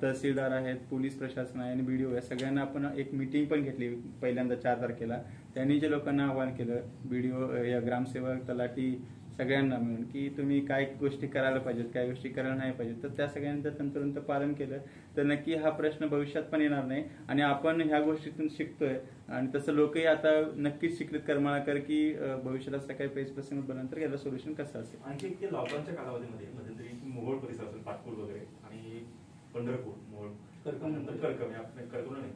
Speaker 1: तहसीलदार आहेत, पोलीस प्रशासन आहे आणि BDO आहे, सगळ्यांना आपण एक मीटिंग पण घेतली पहिल्यांदा 4 तारखेला. त्यांनी जे लोकांना आवाहन केलं, BDO या ग्रामसेवक, तलाठी, सगळ्यांना मिळून, की तुम्ही काय गोष्टी करायला पाहिजेत, काय गोष्टी करायला नाही पाहिजेत. तर त्या सगळ्यांचं तंतोतंत पालन केलं तर नक्की हा प्रश्न भविष्यात पण येणार नाही. आणि आपण ह्या गोष्टीतून शिकतोय आणि तसं लोकही आता नक्कीच शिकलेत करमाळकर, की भविष्यात असं काही पेच प्रसंग बनवून तर याला सोल्युशन कसं असेल.
Speaker 3: आणखी ते लॉकडाऊनच्या कालावधीमध्ये मध्यंतरी मोहोळ परिसर असेल, पाटपूर वगैरे, आणि पंढरपूर, मोहोळ, नंतर करकम, करकम नाही,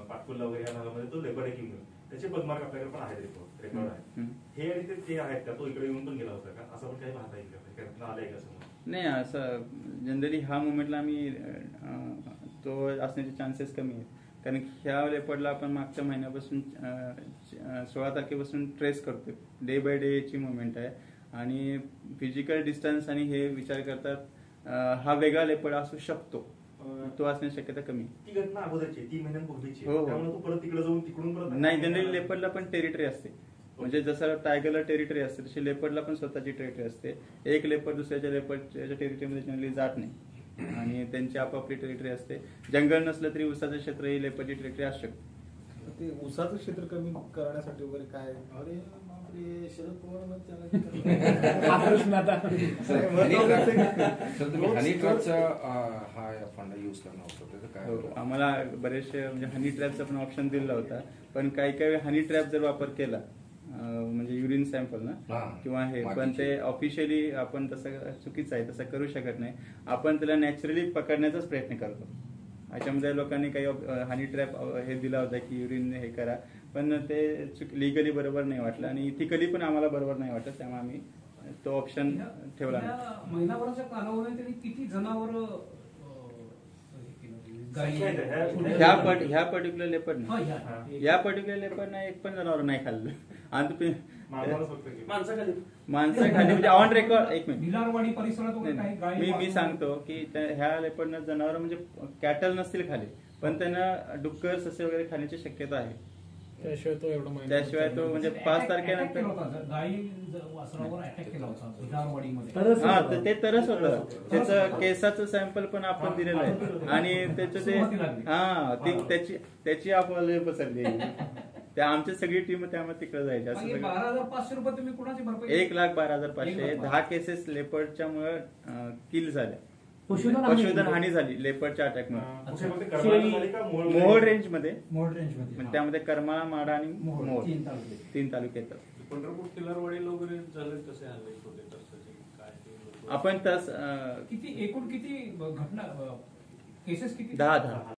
Speaker 3: पाटपूरला वगैरे या भागामध्ये तो लेबर रेकिंग, त्याचे पदमार्क आपल्याकडे पण आहेत, रेकॉर्ड आहे. हे आणि ते आहेत का? तो इकडे येऊन पण गेला होता का? असं पण काही पाहता येईल का? आलंय का समोर?
Speaker 1: नाही, असं जनरली ह्या मुवमेंटला आम्ही तो असण्याचे चान्सेस कमी आहेत. कारण ह्या लेपर्डला आपण मागच्या महिन्यापासून 16 तारखेपासून ट्रेस करतोय. डे बाय डेची मुवमेंट आहे आणि फिजिकल डिस्टन्स आणि हे विचार करतात हा वेगळा लेपर्ड असू शकतो, तो असण्याची शक्यता कमी.
Speaker 3: ती घटना अगोदरची, 3 महिन्यांपूर्वीची,
Speaker 1: हो.
Speaker 3: त्यामुळे तो परत तिकडे जाऊन तिकडून परत
Speaker 1: नाही, जनरली लेपर्डला पण टेरिटरी असते. म्हणजे जसं टायगरला टेरिटरी असते, तशी लेपर्डला पण स्वतःची टेरिटरी असते. एक लेपर्ड दुसऱ्याच्या लेपर्डच्या टेरिटरीमध्ये जनरली जात नाही आणि त्यांची आपापली टेरिटरी असते. जंगल नसलं तरी उसाचं क्षेत्र ही लेपर्डची टेरिटरी असू शकते.
Speaker 5: ते उसाचं क्षेत्र कमी करण्यासाठी वगैरे काय? अरे बापरे, शरद पवार
Speaker 4: हनी ट्रॅपचा हा फंड यूज करणं होतं, त्याचं काय?
Speaker 1: आम्हाला बरेचसे म्हणजे हनी ट्रॅपचा पण ऑप्शन दिला होता, पण काही हनी ट्रॅप जर वापर केला, म्हणजे युरिन सॅम्पल ना किंवा हे, पण ते ऑफिशियली आपण तसं चुकीचं आहे, तसं करू शकत नाही. आपण त्याला नॅचरली पकडण्याचाच प्रयत्न करतो. याच्यामध्ये लोकांनी काही हनी ट्रॅप हे दिला होता की युरिन हे करा, पण ते लिगली बरोबर नाही वाटलं आणि इथिकली पण आम्हाला बरोबर नाही वाटलं, त्यामुळे आम्ही तो ऑप्शन ठेवला नाही.
Speaker 6: महिनाभराच्या कालावधीत त्यांनी किती जनावर
Speaker 1: ह्या पर्टिक्युलर लेपर्ड एक पण जनावर नाही खाल्लं. आणि माणसाखाली म्हणजे ऑन रेकॉर्ड. एक
Speaker 6: भिलारवाडी परिसरात
Speaker 1: मी सांगतो की ह्या लेपर्डनं जनावर म्हणजे कॅटल नसतील खाली, पण त्यांना डुक्कर, ससे वगैरे खाण्याची शक्यता आहे. त्याशिवाय तो म्हणजे 5 तारखेनंतर हा, ते तरच होतं. त्याचं केसाचं सॅम्पल पण आपण दिलेलं आहे आणि त्याचं ते हा त्याची आपल्याला पसरली. त्या आमची सगळी टीम त्यामध्ये तिकडे जायची. असं
Speaker 6: 12,500 रुपये तुम्ही कुणाची भरपाई?
Speaker 1: 1,12,500. 10 केसेस लेपर्डच्या मुळे किल झाल्या, पशुधन हानी झाली लेपर्डच्या अटॅकमुळे. मोहोळ रेंजमध्ये, त्यामध्ये करमाळा, माडा आणि मोहोळ 3 तालुके येतात.
Speaker 7: पंढरपूर, किल्लारवाडीला वगैरे झाले कसे आले छोटे
Speaker 1: आपण
Speaker 6: किती एकूण किती घटना केसेस किती?
Speaker 1: 10